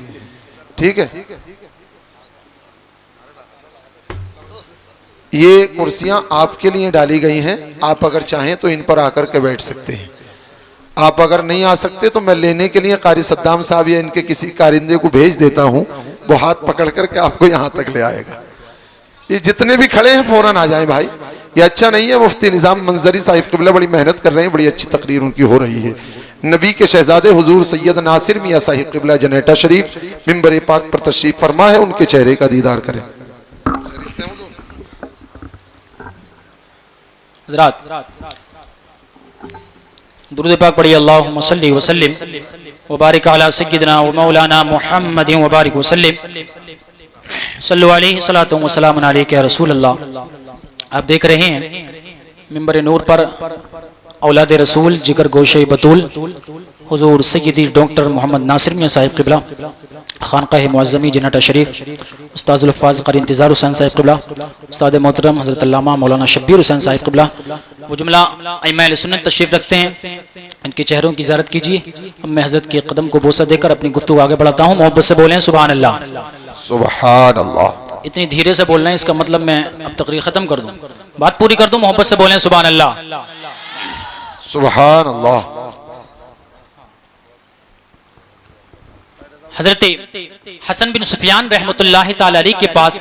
ठीक है। ये कुर्सियां आपके लिए डाली गई हैं, आप अगर चाहें तो इन पर आकर के बैठ सकते हैं। आप अगर नहीं आ सकते तो मैं लेने के लिए कारी सद्दाम साहब या इनके किसी कारिंदे को भेज देता हूं, वो हाथ पकड़ करके आपको यहां तक ले आएगा। ये जितने भी खड़े हैं फौरन आ जाएं भाई, ये अच्छा नहीं है। मुफ्ती निज़ाम मंजरी साहिब क़िबला बड़ी मेहनत कर रहे हैं, बड़ी अच्छी तकरीर उनकी हो रही है। नबी के शहजादे हुजूर सैयद नासिर मियाँ साहिब क़िबला जनेटा शरीफ मिंबर पाक पर तशरीफ फरमा है, उनके चेहरे का दीदार करें। दुरूद पाक पढ़िए, अल्लाहुम्मा सल्ली व सल्लिम व बारिक अला सय्यिदिना व मौलाना मुहम्मदिन व बारिक व सल्लिम सल्लु अलैहि सलातु व सलामुन अलैका या रसूल अल्लाह। आप देख रहे हैं मिंबर नूर पर औलाद रसूल जिगर गोशे बतूल हुजूर सय्यदी डॉक्टर मोहम्मद नासिर मियाँ साहिब क़िबला खानकाह मुअज़्ज़मी जन्नत शरीफ, उस्ताज़ुल हफ़्फ़ाज़ क़ारी इंतज़ार हुसैन साहिब क़िबला, उस्ताद मोहतरम हज़रत अल्लामा मौलाना शब्बीर हुसैन साहिब क़िबला, वो जुमला अइम्मा अहले सुन्नत तशरीफ़ रखते हैं, इनके चेहरों की ज़ियारत कीजिए। अब मैं हज़रत के कदम को बोसा देकर अपनी गुफ्तगू आगे बढ़ाता हूँ। मोहब्बत से बोलें सुभान अल्लाह, सुभान अल्लाह। इतनी धीरे से बोलना है, इसका मतलब मैं अब तकरीर ख़त्म कर दूँ, बात पूरी कर दूँ। मोहब्बत से बोलें सुभान अल्लाह, सुभान अल्लाह। हजरत हसन बिन सुफियान रहमतुल्लाहि ताला अलैह के पास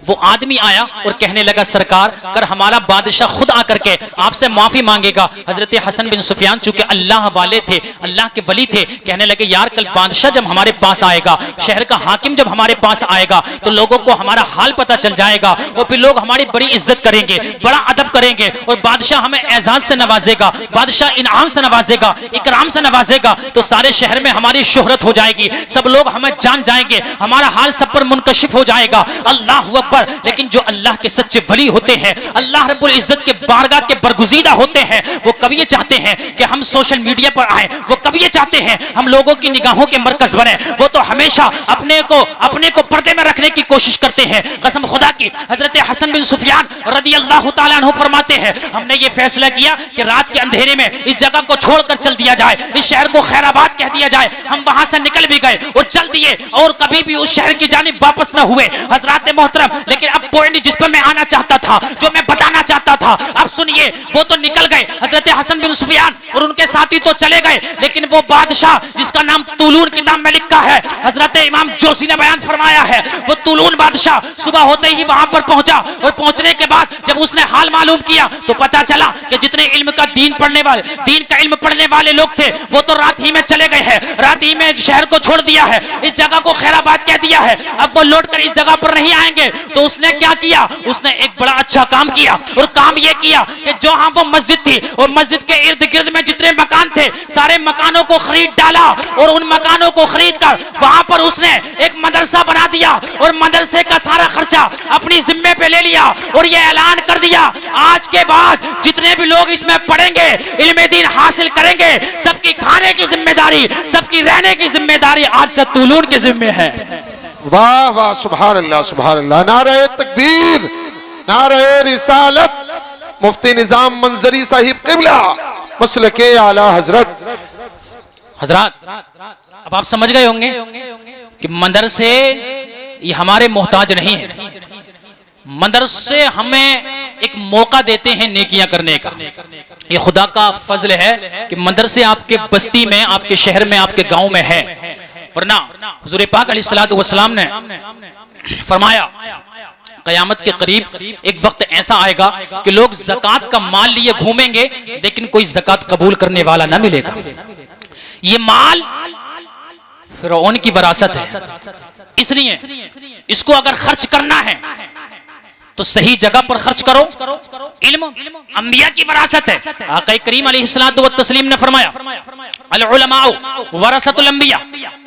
वो आदमी आया और कहने लगा, सरकार कर हमारा बादशाह खुद आकर के आपसे माफी मांगेगा। हजरत हसन बिन सुफियान चूंकि अल्लाह वाले थे, अल्लाह के वली थे, कहने लगे यार कल बादशाह जब हमारे पास आएगा, शहर का हाकिम जब हमारे पास आएगा तो लोगों को हमारा हाल पता चल जाएगा और फिर लोग हमारी बड़ी इज्जत करेंगे, बड़ा अदब करेंगे और बादशाह हमें एजाज से नवाजेगा, बादशाह इनाम से नवाजेगा, इकराम से नवाजेगा, तो सारे शहर में हमारी शोहरत हो जाएगी, सब लोग हमें जान जाएंगे, हमारा हाल सब पर मुनकशिफ हो जाएगा। अल्लाह अकबर। लेकिन जो अल्लाह के सच्चे वली होते हैं, अल्लाह रब्बुल इज्जत के बारगाह के बरगुज़ीदा होते हैं, वो कभी ये चाहते हैं कि हम सोशल मीडिया पर आए, वो कभी ये चाहते हैं हम लोगों की निगाहों के मरकज बने, वो तो हमेशा अपने को पर्दे में रखने की कोशिश करते हैं। कसम खुदा की, हजरत हसन बिन सुफियान रदियल्लाहु ताला अन्हु फरमाते हैं, हमने ये फैसला किया कि रात के अंधेरे में इस जगह को छोड़कर चल दिया जाए, इस शहर को खैराबाद कह दिया जाए। हम वहां से निकल भी गए और चल दिए और कभी भी उस शहर की जानिब वापस न हुए। हजरात मोहतरम, लेकिन अब पॉइंट जिस पर मैं आना चाहता था, जो मैं बताना चाहता था, अब सुनिए। वो तो निकल गए हजरत हसन बिन सुफियान और उनके साथी तो चले गए, लेकिन वो बादशाह जिसका नाम तुलून किताब में लिखा है, हजरत इमाम जोशी ने बयान फरमाया है, वो तुलून बादशाह सुबह होते ही वहां पर पहुंचा और पहुंचने के बाद जब उसने हाल मालूम किया तो पता चला कि जितने इल्म का दीन का इल्म पढ़ने वाले लोग थे वो तो रात ही में चले गए हैं, रात ही में शहर को छोड़ दिया है, इस जगह को खैराबाद कह दिया है। अब वो लौट कर इस जगह पर नहीं आएंगे, तो उसने क्या किया, उसने एक बड़ा अच्छा काम किया और काम ये किया कि जो हाँ वो मस्जिद थी और मस्जिद के इर्द गिर्द में जितने मकान थे सारे मकानों को खरीद डाला और उन मकानों को खरीद कर वहां पर उसने एक मदरसा बना दिया और मदरसे का सारा खर्चा अपनी जिम्मे पे ले लिया और ये ऐलान कर दिया, आज के बाद जितने भी लोग इसमें पढ़ेंगे, इल्मे दीन हासिल करेंगे, सबकी खाने की जिम्मेदारी, सबकी रहने की जिम्मेदारी आज से तुलून के जिम्मे है। वाह वाह, सुभान अल्लाह, सुभान अल्लाह। नारे तकबीर, नारे रिसालत। मुफ्ती निजाम मंजरी साहिब क़िबला मसलके आला हजरत। हजरात, अब आप समझ गए होंगे कि मदरसे ये हमारे मोहताज नहीं है, मदरसे हमें एक मौका देते हैं नेकियां करने का। ये खुदा का फजल है कि मदरसे आपके बस्ती में, आपके शहर में, आपके गांव में है, वरना हुजूर पाक अलैहिस्सलातु वस्सलाम ने फरमाया क़यामत के करीब एक वक्त ऐसा आएगा कि लोग ज़कात का माल लिए घूमेंगे लेकिन कोई ज़कात कबूल करने वाला ना मिलेगा। ये माल फिरौन की विरासत है, इसलिए इसको अगर खर्च करना है तो सही जगह पर खर्च करो। इल्म अंबिया की विरासत है। आका करीम अलैहिस्सलातु व तस्लीम ने फरमाया, अल उलमाउ वरसतुल अंबिया,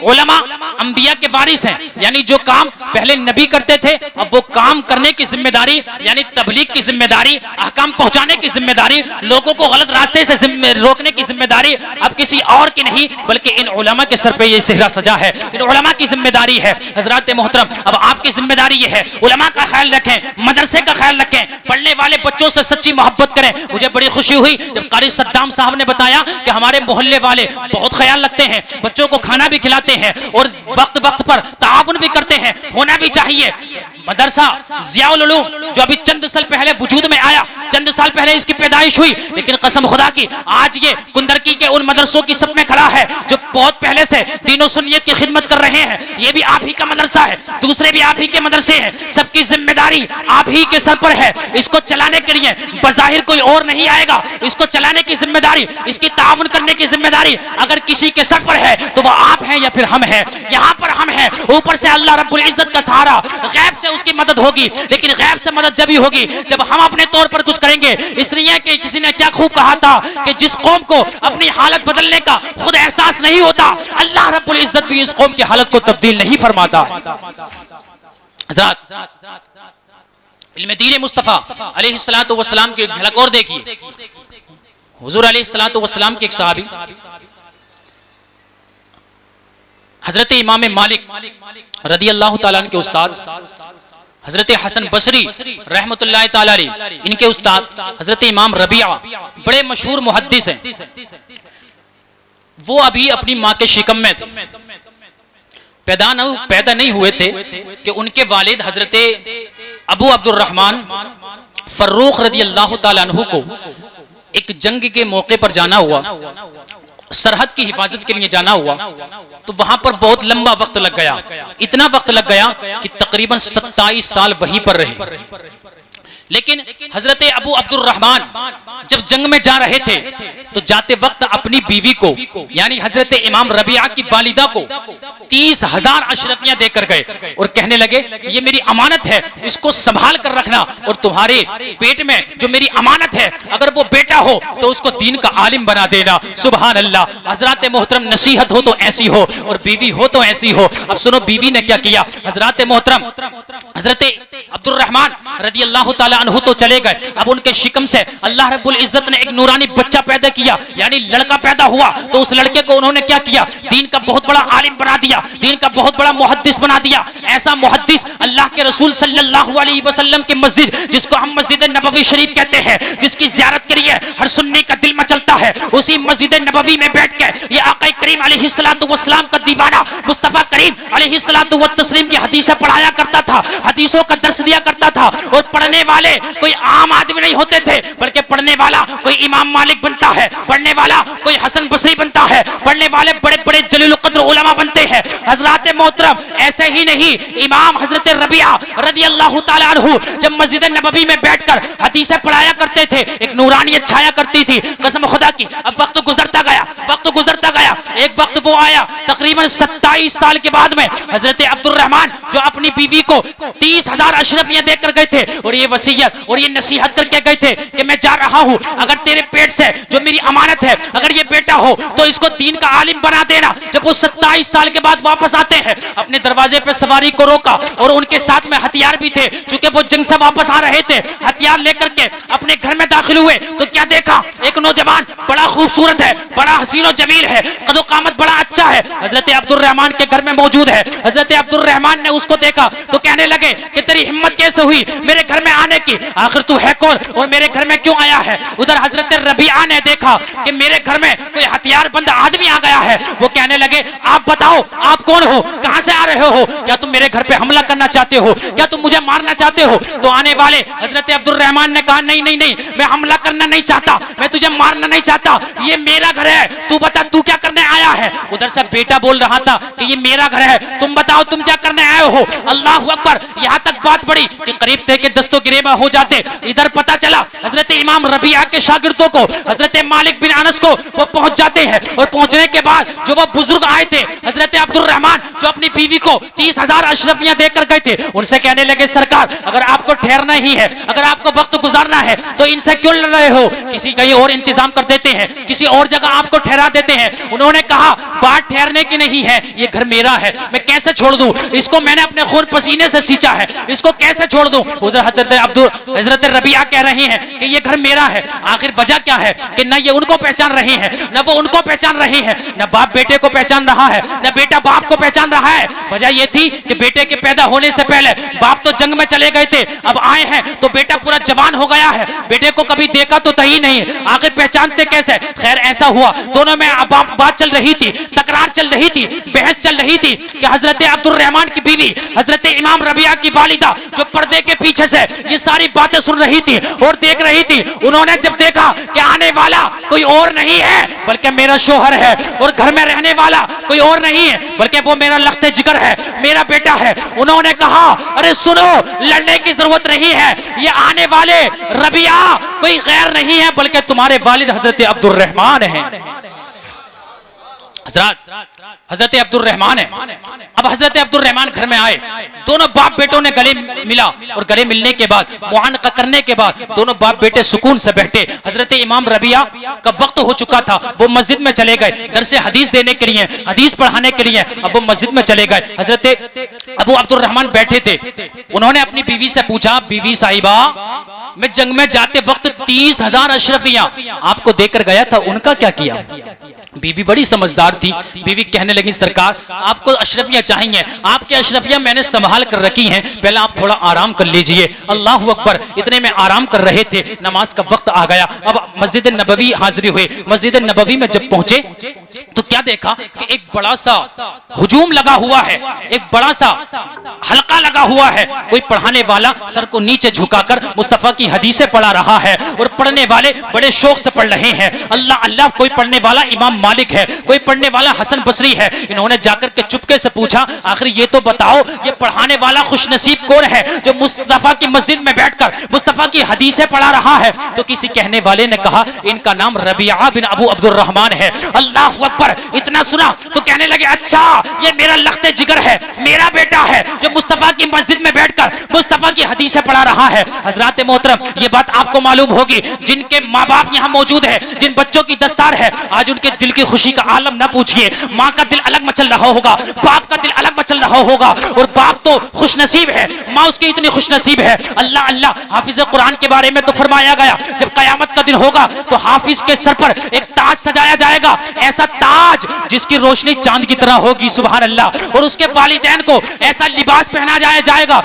उलमा अंबिया के वारिस हैं, यानी जो काम पहले नबी करते थे अब वो काम करने की जिम्मेदारी यानी तबलीग की जिम्मेदारी, अहकाम पहुंचाने की जिम्मेदारी, लोगों को गलत रास्ते से रोकने की जिम्मेदारी अब किसी और की नहीं बल्कि इन उलमा के सर पे ये सेहरा सजा है, इन उलमा की जिम्मेदारी है। हजरात मोहतरम, अब आपकी जिम्मेदारी ये है उलमा का ख्याल रखें, मदरसे का ख्याल रखें, पढ़ने वाले बच्चों से सच्ची मोहब्बत करें। मुझे बड़ी खुशी हुई जब कारी सद्दाम साहब ने बताया कि हमारे मोहल्ले वाले बहुत ख्याल रखते हैं, बच्चों को खाना भी खिलाते हैं और वक्त वक्त पर ताउन भी करते हैं, होना भी चाहिए। मदरसा ज़ियाउल उलूम जो अभी चंद साल पहले वजूद में आया, चंद साल पहले इसकी पैदाइश हुई, लेकिन कसम खुदा की आज ये कुंदरकी के उन मदरसों की सब में खड़ा है जो बहुत पहले से दीन सुन्नियत की खिदमत कर रहे हैं। ये भी आप ही का मदरसा है, दूसरे भी आप ही के मदरसे हैं, सबकी जिम्मेदारी आप ही के सर पर है। इसको चलाने के लिए बज़ाहिर कोई और नहीं आएगा, इसको चलाने की जिम्मेदारी, इसकी ताउन करने की जिम्मेदारी अगर किसी के सर पर है तो वह आप हैं या फिर हम हैं। यहाँ पर हम हैं, ऊपर से अल्लाह रब्बुल इज्जत का सहारा, गैब से उसकी मदद होगी, लेकिन गैब से मदद जब ही होगी जब हम अपने तौर पर कुछ करेंगे। इसलिए कि किसी ने क्या खूब कहा था कि जिस कौम को अपनी हालत बदलने का खुद एहसास नहीं होता, अल्लाह रब्बुल इज्जत भी इस कौम की हालत को तब्दील नहीं फरमाता। इल्म दीन मुस्तफा अलैहिस्सलातु वस्सलाम की एक झलक और देखिए। हुजूर अलैहिस्सलातु वस्सलाम के एक सहाबी हजरत इमाम मालिक रदी अल्लाह ताला अन्हु के उस्ताद हजरत हसन बसरी रहमतुल्लाह ताला अलैह, इनके उस्ताद हजरत इमाम रबिया बड़े मशहूर मुहद्दिस हैं। वो अभी अपनी माँ के शिकम में थे, पैदा नहीं हुए थे कि उनके वालिद हजरत अबू अब्दुर रहमान फर्रुख रदी अल्लाह ताला अन्हु को एक जंग के मौके पर जाना हुआ, सरहद की हिफाजत के लिए जाना हुआ, तो वहां पर बहुत लंबा वक्त लग गया। इतना वक्त लग गया कि तकरीबन 27 साल वहीं पर रहे। लेकिन हजरत अबू अब्दुर रहमान जब जंग में जा रहे थे तो जाते वक्त अपनी बीवी को यानी हजरत इमाम रबिया की वालिदा को 30,000 अशरफियां देकर गए और कहने लगे ये मेरी अमानत है, इसको संभाल कर रखना और तुम्हारे पेट में जो मेरी अमानत है अगर वो बेटा हो तो उसको दीन का आलिम बना देना। सुभान अल्लाह। हजरत मोहतरम, नसीहत हो तो ऐसी हो और बीवी हो तो ऐसी हो। अब सुनो बीवी ने क्या किया। हजरत मोहतरम हजरत अब्दुर रहमान रदी अल्लाह ताला अन्हु तो चले गए। अब उनके शिकम से अल्लाह रब्बुल इज्जत ने एक नूरानी बच्चा पैदा किया, यानी लड़का पैदा हुआ। तो उस लड़के को उन्होंने क्या किया, दीन का बहुत बड़ा आलिम बना दिया, दीन का बहुत बड़ा मुहद्दिस बना दिया। ऐसा मुहद्दिस अल्लाह के रसूल सल्लल्लाहु अलैहि वसल्लम की मस्जिद, जिसको हम मस्जिद नबवी शरीफ कहते हैं, जिसकी ज़ियारत के लिए हर सुन्नी का दिल मचलता है, उसी मस्जिद नबवी में बैठ के ये आका करीम अलैहिस्सलातु वस्सलाम का दीवाना मुस्तफा करीम अलैहिस्सलातु वत्तस्लीम की हदीसें पढ़ाया करता था, हदीसों का दर्स दिया करता था। और पढ़ने वाले कोई आम आदमी नहीं होते थे, बल्कि पढ़ने वाला कोई इमाम मालिक बनता है, पढ़ने वाला कोई हसन बसरी बनता है, पढ़ने वाले बड़े बड़े जलील कद्र उलमा बनते हैं। हजरत मोहतरम ऐसे ही नहीं, इमाम हजरत रबिया रदी अल्लाह ताला अन्हु जब मस्जिद नबवी में बैठकर हदीसें पढ़ाया करते थे, एक नूरानियत छाया करती थी। कसम खुदा की अब वक्त गुजरता गया, वक्त गुजरता गया। एक वक्त वो आया तकरीबन 27 साल के बाद में हजरत अब्दुर रहमान जो अपनी बीवी को 30,000 अशरफियां देकर गए थे और ये वसीयत और ये नसीहत करके गए थे कि मैं जा रहा हूं, अगर तेरे पेट से जो मेरी अमानत है अगर ये बेटा हो तो इसको दीन का आलिम बना देना। जब वो 27 साल के बाद वापस आते हैं, अपने दरवाजे पे सवारी को रोका और उनके साथ में हथियार भी थे, चूंकि वो जंग से वापस आ रहे थे, हथियार लेकर के अपने घर में दाखिल हुए तो क्या देखा, एक नौजवान बड़ा खूबसूरत है, बड़ा हसीनो जमील है, कदो कामत बड़ा अच्छा है, हजरत अब्दुर रहमान के घर में मौजूद है। हजरत अब्दुर रहमान ने उसको देखा तो कहने लगे कि तेरी हिम्मत कैसे हुई मेरे घर में आने की, आखिर तू है कौन और मेरे घर में क्यों आया है। उधर हजरत रबिया ने देखा कि मेरे घर में कोई हथियारबंद आदमी आ गया है। वो कहने लगे आप बताओ आप कौन हो, कहां से आ रहे हो, क्या तुम मेरे घर पे हमला करना चाहते हो, क्या तुम मुझे मारना चाहते हो। तो आने वाले हजरत अब्दुर रहमान ने कहा नहीं नहीं नहीं, मैं हमला करना नहीं चाहता, मैं तुझे मारना नहीं चाहता, ये मेरा घर है, तू बता तू क्या करने आया है। उधर से बेटा बोल रहा था कि ये मेरा घर है, तुम बताओ तुम क्या करने आए हो। अल्लाह अकबर। यहां तक बात बढ़ी कि करीब तरीके के दस्तो गिरेबा हो जाते। इधर पता चला हजरत इमाम रबिया के शागिर्दों को, हजरत मालिक बिन अनस को वो पहुंच जाते हैं और पहुंचने के बाद जो वो बुजुर्ग आए थे हजरत अब्दुल रहमान जो अपनी बीवी को 30,000 अशरफियां देकर गए थे, उनसे कहने लगे सरकार अगर आपको ठहरना ही है, अगर आपको वक्त गुजारना है तो इनसे क्यों लड़ रहे हो, किसी कहीं और इंतजाम कर देते हैं, किसी और जगह आपको ठहरा देते हैं। उन्होंने कहा बात ठहरने की नहीं है, ये घर मेरा है, मैं कैसे छोड़ दूं इसको, मैंने अपने खून पसीने से सींचा है, इसको कैसे छोड़ दूं। हजरत रबिया कह रहे हैं कि ये घर मेरा है। आखिर वजह क्या है कि न ये उनको पहचान रहे हैं, न वो उनको पहचान रहे हैं, न बाप बेटे को पहचान रहा है, न बेटा बाप को पहचान रहा है। वजह ये थी कि बेटे के पैदा होने से पहले बाप तो जंग में चले गए थे, अब आए हैं तो बेटा पूरा जवान हो गया है, बेटे को कभी देखा तो ही नहीं, आखिर पहचानते कैसे। खैर ऐसा हुआ, दोनों में बात चल रही थी, तकरार चल रही थी, बहस चल रही थी कि हजरत अब्दुल रहमान की बीवी हजरत इमाम रबिया की वालिदा जो पर्दे के पीछे से ये सारी बातें सुन रही थी और देख रही थी, उन्होंने जब देखा कि आने वाला कोई और नहीं है बल्कि मेरा शोहर है और घर में रहने वाला कोई और नहीं है बल्कि वो मेरा लख्ते जिगर है, मेरा बेटा है, उन्होंने कहा अरे सुनो लड़ने की जरूरत नहीं है, ये आने वाले रबिया कोई गैर नहीं है बल्कि तुम्हारे वालिद हजरत अब्दुल रहमान हैं। हजरत अब्दुल रहमान है। अब हजरत अब्दुल रहमान घर में आए, दोनों बाप बेटों ने गले मिला और गले मिलने के बाद मुआनका करने के बाद दोनों बाप बेटे सुकून से बैठे। हजरत इमाम रबिया का वक्त हो चुका था, वो मस्जिद में चले गए दरस हदीस देने के लिए, हदीस पढ़ाने के लिए, अब वो मस्जिद में चले गए। हजरत अबू अब्दुल रहमान बैठे थे, उन्होंने अपनी बीवी से पूछा बीवी साहिबा मैं जंग में जाते वक्त 30,000 अशरफियां आपको देकर गया था, उनका क्या किया। बीवी बड़ी समझदार थी, बीवी कहने लगी सरकार आपको अशरफियां चाहिए, आपके अशरफियां मैंने संभाल कर रखी हैं, पहले आप थोड़ा आराम कर लीजिए। अल्लाह अकबर। इतने में आराम कर रहे थे, नमाज का वक्त आ गया। अब मस्जिद नबवी हाजिर हुए। मस्जिद नबवी में जब पहुंचे तो क्या देखा कि एक बड़ा सा हुजूम लगा हुआ है, एक बड़ा सा हल्का लगा हुआ है, कोई पढ़ाने वाला सर को नीचे झुकाकर मुस्तफा की हदीसें पढ़ा रहा है और पढ़ने वाले बड़े शौक से पढ़ रहे हैं। अल्लाह अल्लाह। कोई पढ़ने वाला इमाम मालिक है, कोई पढ़ने वाला हसन बसरी है। इन्होंने जाकर के चुपके से पूछा आखिर ये तो बताओ ये पढ़ाने वाला खुशनसीब कौन है जो मुस्तफा की मस्जिद में बैठकर मुस्तफा की हदीसें पढ़ा रहा है। तो किसी कहने वाले ने कहा इनका नाम रबिया बिन अबू अब्दुल रहमान है। अल्लाह अकबर। इतना सुना तो कहने लगे अच्छा ये मेरा लख्ते जिगर है, मेरा बेटा है जो मुस्तफा की मस्जिद में बैठकर मुस्तफा की हदीसें पढ़ा रहा है। हजरात मोहतरम ये बात आपको मालूम होगी, जिनके माँ बाप यहाँ मौजूद है, जिन बच्चों की दस्तार है, आज उनके दिल की खुशी का आलम न पूछिए। माँ का दिल अलग मचल रहा होगा, बाप का दिल अलग मचल रहा होगा, और बाप तो खुशनसीब है, माँ उसकी इतनी खुशनसीब है। अल्लाह अल्लाह। हाफिज कुरान के बारे में तो फरमाया गया जब कयामत का दिन होगा तो हाफिज के सर पर एक ताज सजाया जाएगा, ऐसा ताज जिसकी रोशनी चांद की तरह होगी, सुभान अल्लाह। और उसके वालिदैन को ऐसा लिबास पहना जाएगा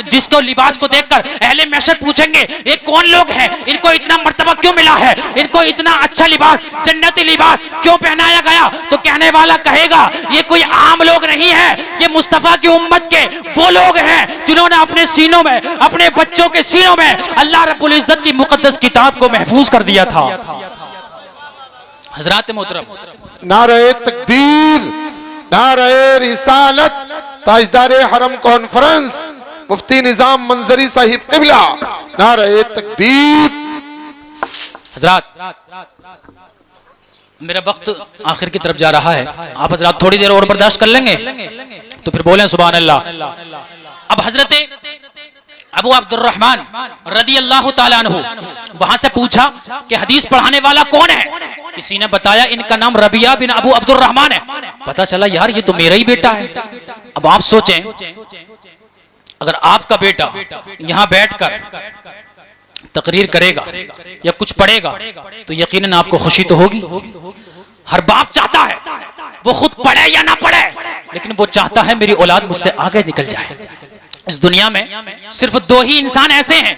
जिसको लिबास को देखकर अहले महशर पूछेंगे ये कौन लोग हैं, इनको इतना मर्तबा क्यों मिला है, इनको इतना अच्छा लिबास जन्नती लिबास क्यों पहनाया गया। तो कहने वाला कहेगा ये कोई आम लोग नहीं है, ये मुस्तफा की उम्मत के वो लोग हैं जिन्होंने अपने सीनों में, अपने बच्चों के सीनों में अल्लाह रब्बुल इज्जत की मुकद्दस किताब को महफूज कर दिया था। हजरात मोहतरम नारे तकबीर, नारे रिसालत, ताजदारे हरम कॉन्फ्रेंस मुफ्ती निजाम मंजरी साहिब क़िबला, नारे तकबीर। हजरात मेरा वक्त आखिर की तरफ जा रहा है, आप हजरात थोड़ी देर और बर्दाश्त कर लेंगे तो फिर बोलें सुभान अल्लाह। अब हजरत अबू अब्दुल रहमान रदी अल्लाह ताला अन्हु वहां से पूछा कि हदीस पढ़ाने वाला कौन है। किसी ने बताया इनका नाम रबिया बिन अबू अब्दुल रहमान है। पता चला यार ये तो मेरा ही बेटा है। अब आप सोचें अगर आपका बेटा यहां बैठकर तकरीर करेगा या कुछ पढ़ेगा तो यकीनन आपको खुशी तो होगी। हर बाप चाहता है वो खुद पढ़े या ना पढ़े, लेकिन वो चाहता है मेरी औलाद मुझसे आगे निकल जाए। इस दुनिया में सिर्फ दो ही इंसान ऐसे हैं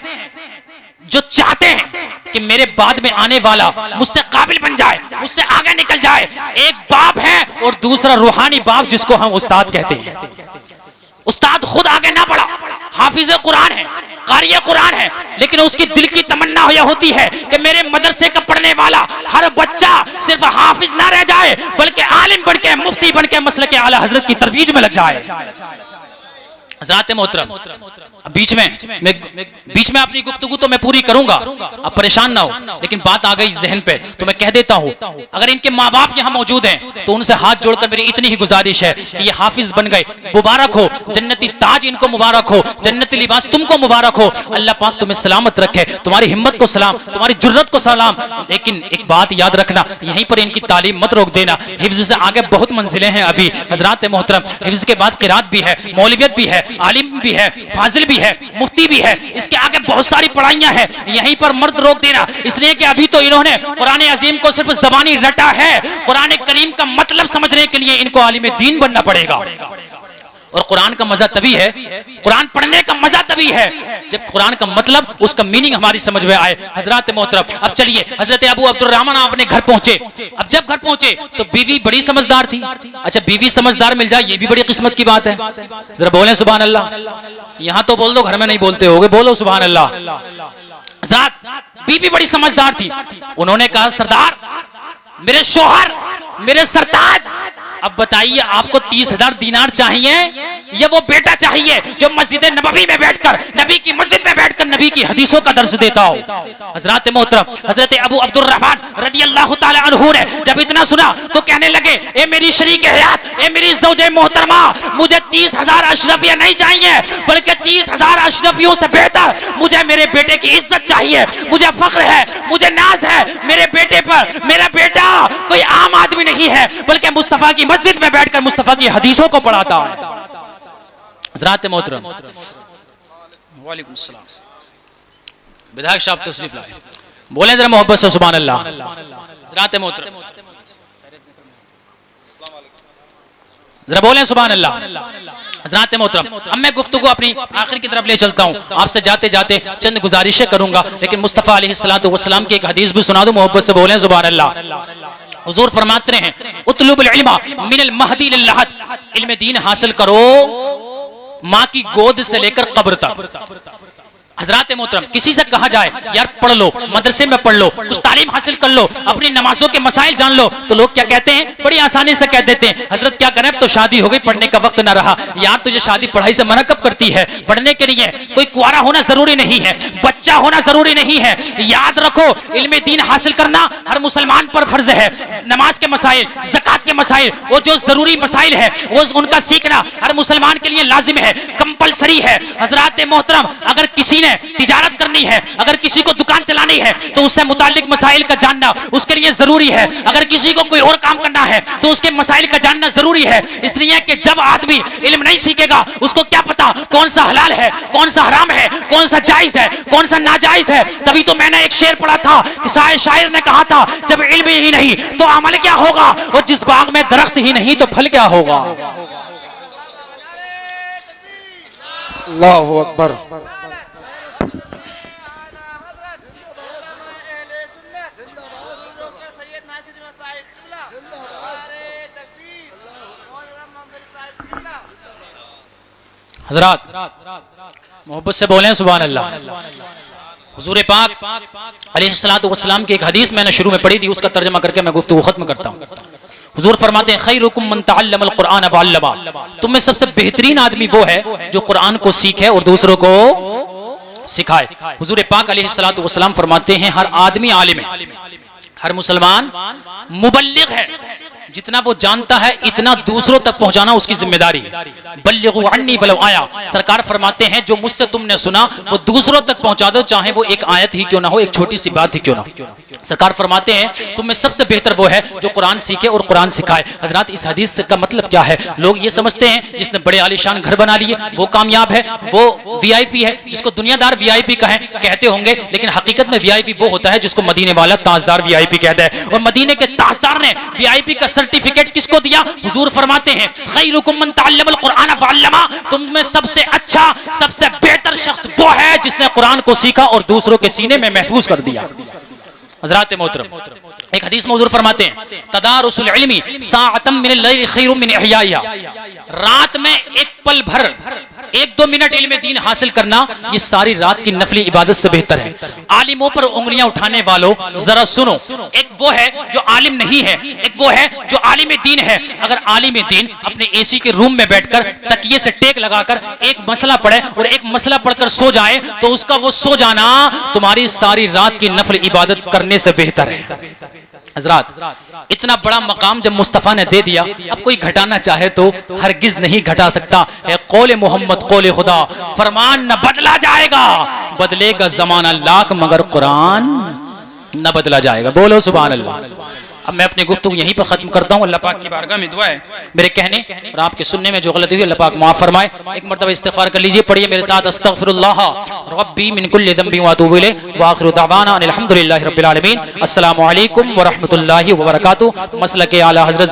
जो चाहते हैं कि मेरे बाद में आने वाला मुझसे काबिल बन जाए, मुझसे आगे निकल जाए। एक बाप है और दूसरा रूहानी बाप जिसको हम उस्ताद कहते हैं। उस्ताद खुद आगे ना बढ़ा, हाफिज कुरान है, कारी कुरान है, लेकिन उसकी दिल की तमन्ना यह होती है कि मेरे मदरसे का पढ़ने वाला हर बच्चा सिर्फ हाफिज ना रह जाए बल्कि आलिम बनके, मुफ्ती बनके मसलक आला हजरत की तरवीज में लग जाए। हज़रात मोहतरम, बीच में अपनी गुफ्तगू तो मैं पूरी करूंगा, अब परेशान ना हो, लेकिन बात आ गई जहन पे तो मैं कह देता हूं, अगर इनके माँ बाप यहाँ मौजूद हैं तो उनसे हाथ जोड़कर मेरी इतनी ही गुजारिश है कि ये हाफिज बन गए, मुबारक हो, जन्नती ताज इनको मुबारक हो, जन्नती लिबास तुमको मुबारक हो, अल्लाह पाक तुम्हें सलामत रखे, तुम्हारी हिम्मत को सलाम, तुम्हारी जुर्रत को सलाम। लेकिन एक बात याद रखना, यहीं पर इनकी तालीम मत रोक देना, हिफ्ज से आगे बहुत मंजिलें हैं अभी। हज़रात मोहतरम, हिफ्ज के बाद क़िरात भी है, मौलवियत भी है, आलिम भी है, फाजिल भी है, मुफ्ती भी है, इसके आगे बहुत सारी पढ़ाइयां हैं, यहीं पर मर्द रोक देना, इसलिए कि अभी तो इन्होंने कुरान अजीम को सिर्फ ज़बानी रटा है, कुरान करीम का मतलब समझने के लिए इनको आलिम दीन बनना पड़ेगा। और कुरान का मजा तभी है, कुरान पढ़ने का मजा तभी है जब कुरान का मतलब, उसका मीनिंग हमारी समझ में आए। हजरत मोहतरम, अब चलिए, हजरत अबू अब्दुर्रहमान अपने घर पहुंचे। अब जब घर पहुंचे तो बीवी बड़ी समझदार थी। अच्छा, बीवी समझदार मिल जाए ये भी बड़ी किस्मत की बात है, जरा बोले सुभान अल्लाह। यहां तो बोल दो, घर में नहीं बोलते होगे, बोलो सुभान अल्लाह। बीवी बड़ी समझदार थी, उन्होंने कहा सरदार, मेरे शोहर, मेरे सरताज, अब बताइए आपको 30,000 दीनार चाहिए या वो बेटा चाहिए जो मस्जिद नबवी में बैठकर, नबी की मस्जिद में बैठकर नबी की हदीसों का दर्स देता हो। हजरत मोहतरम, हजरत अबू अब्दुर्रहमान रदियल्लाहु ताला अन्हु ने जब इतना सुना तो कहने लगे, ए मेरी शरीक हयात, ए मेरी ज़ौजे मोहतरमा, मुझे 30,000 अशरफिया नहीं चाहिए, बल्कि 30,000 अशरफियों से बेहतर मुझे मेरे बेटे की इज्जत चाहिए, मुझे फख्र है, मुझे नाज है मेरे बेटे पर। मेरा बेटा कोई आम आदमी नहीं है, बल्कि मुस्तफा की मस्जिद में बैठकर मुस्तफा की हदीसों को पढ़ाता है। हज़रात मोहतरम, वालेकुम सलाम, विधायक साहब तशरीफ लाए, बोले जरा मोहब्बत से सुभान अल्लाह। हज़रात मोहतरम, जरा बोले सुभान अल्लाह। हज़रात मोहतरम, अब मैं गुफ्तगू अपनी आखिर की तरफ ले चलता हूँ, आपसे जाते जाते चंद गुजारिशें करूंगा, लेकिन मुस्तफ़ा अलैहिस्सलातु वस्सलाम की एक हदीस भी सुना दूं, मोहब्बत से बोले सुभान अल्लाह। हुजूर फरमाते हैं, उतलुबुल इल्मा मिनल महदी लिल लहद, इल्म दीन हासिल करो माँ की गोद से लेकर कब्र तक। हजरात मोहतरम, किसी से कहा जाए यार पढ़ लो, मदरसे में पढ़ लो, कुछ तालीम हासिल कर लो, अपनी नमाजों के मसाइल जान लो, तो लोग क्या कहते हैं, बड़ी आसानी से कह देते हैं, हजरत क्या करें, अब तो शादी हो गई, पढ़ने का वक्त ना रहा। यार तुझे शादी पढ़ाई से मना कब करती है? पढ़ने के लिए कोई कुआरा होना जरूरी नहीं है, बच्चा होना जरूरी नहीं है। याद रखो, इल्म दीन हासिल करना हर मुसलमान पर फर्ज है। नमाज के मसाइल, ज़कात के मसाइल, वो जो जरूरी मसाइल है वो उनका सीखना हर मुसलमान के लिए लाजिम है, कंपलसरी है। हजरात मोहतरम, अगर किसी तिजारत करनी है, अगर किसी को दुकान चलानी है, तो उससे मुतालिक मसाइल का जानना उसके लिए जरूरी है। अगर किसी को कोई और काम करना है तो उसके मसाइल का जानना जरूरी है। इसलिए कि जब आदमी इल्म नहीं सीखेगा, उसको क्या पता कौन सा हलाल है, कौन सा हराम है, कौन सा जायज है, कौन सा नाजायज है। तभी तो मैंने एक शेर पढ़ा था कि शायर ने कहा था, जब इल्म ही नहीं तो अमल क्या होगा, और जिस बाग में दरख्त ही नहीं तो फल क्या होगा। अल्लाहु अकबर। हजरात मोहब्बत से बोलें सुभान अल्लाह। हुजूर पाक अलैहिस्सलातु वस्सलाम की एक हदीस मैंने शुरू में पढ़ी थी, उसका तर्जुमा करके मैं गुफ्तगू खत्म करता हूँ। हुजूर फरमाते हैं, खैरुकुम मन तअल्लमल कुरान व अल्लमा, तुम में सबसे बेहतरीन आदमी वो है जो कुरान को सीखे और दूसरों को सिखाए। हुजूर पाक अलैहिस्सलातु वस्सलाम फरमाते हैं, हर आदमी आलिम है, हर मुसलमान मुबल्लिग है, जितना वो जानता है इतना दूसरों तक पहुंचाना उसकी जिम्मेदारी है। बल्लिगु अन्नी वलौ आया, सरकार फरमाते हैं जो मुझसे तुमने सुना वो दूसरों तक पहुंचा दो, चाहे वो एक आयत ही क्यों ना हो, एक छोटी सी बात ही क्यों ना हो। सरकार फरमाते हैं तुम में सबसे बेहतर वो है जो कुरान सीखे और कुरान सिखाए। हजरत इस हदीस का मतलब क्या है? लोग ये समझते हैं जिसने बड़े आलीशान घर बना लिए वो कामयाब है, वो वीआईपी है, जिसको दुनियादार वीआईपी कहते होंगे, लेकिन हकीकत में वीआईपी वो होता है जिसको मदीने वाला ताजदार वीआईपी कहता है। और मदीने के ताजदार ने वीआईपी का सर्टिफिकेट किसको दिया? हुजूर फरमाते हैं, खैरुकुम मन तअल्लमल कुरान व अल्लमा, तुम में सबसे अच्छा, सबसे बेहतर शख्स वो है जिसने कुरान को सीखा और दूसरों के सीने में महफूज कर दिया। हज़रात मोहतरम, एक हदीस में हुजूर फरमाते हैं, तदारुसुल इल्मी साअतम मिनल लैल खैरुम मिन इहयाइहा, रात में एक पल भर 1-2 मिनट इल्म दीन हासिल करना ये सारी रात की नफली इबादत से बेहतर है। आलिमों पर उंगलियां उठाने वालों जरा सुनो, एक वो है जो आलिम नहीं है, एक वो है जो आलिम दीन है। अगर आलिम दीन अपने एसी के रूम में बैठकर तकिए से टेक लगाकर एक मसला पढ़े और एक मसला पढ़कर सो जाए तो उसका वो सो जाना तुम्हारी सारी रात की नफल इबादत करने से बेहतर है। हजरात, इतना बड़ा मकाम जब मुस्तफा ने दे दिया, अब कोई घटाना चाहे तो हरगिज नहीं घटा सकता है। कौले मोहम्मद कौले खुदा, फरमान न बदला जाएगा, बदलेगा जमाना लाख मगर कुरान न बदला जाएगा। बोलो सुभान अल्लाह। अब मैं अपनी गुफ्तगू यहीं पर खत्म करता हूँ। अल्लाह पाक की बारगाह में दुआ है मेरे कहने और आपके सुनने में जो गलती हुई अल्लाह पाक माफ फरमाए। एक मरतबा इस्तिग़फ़ार कर लीजिए, पढ़िए मेरे साथ, अस्तग़फ़िरुल्लाह रब्बी मिन कुल्लि ज़ंबि व अतूबु इलैहि व आखिरु दअवाना अनिल हम्दुलिल्लाहि रब्बिल आलमीन। अस्सलामु अलैकुम व रहमतुल्लाहि व बरकातुहू। मसलके आला हज़रत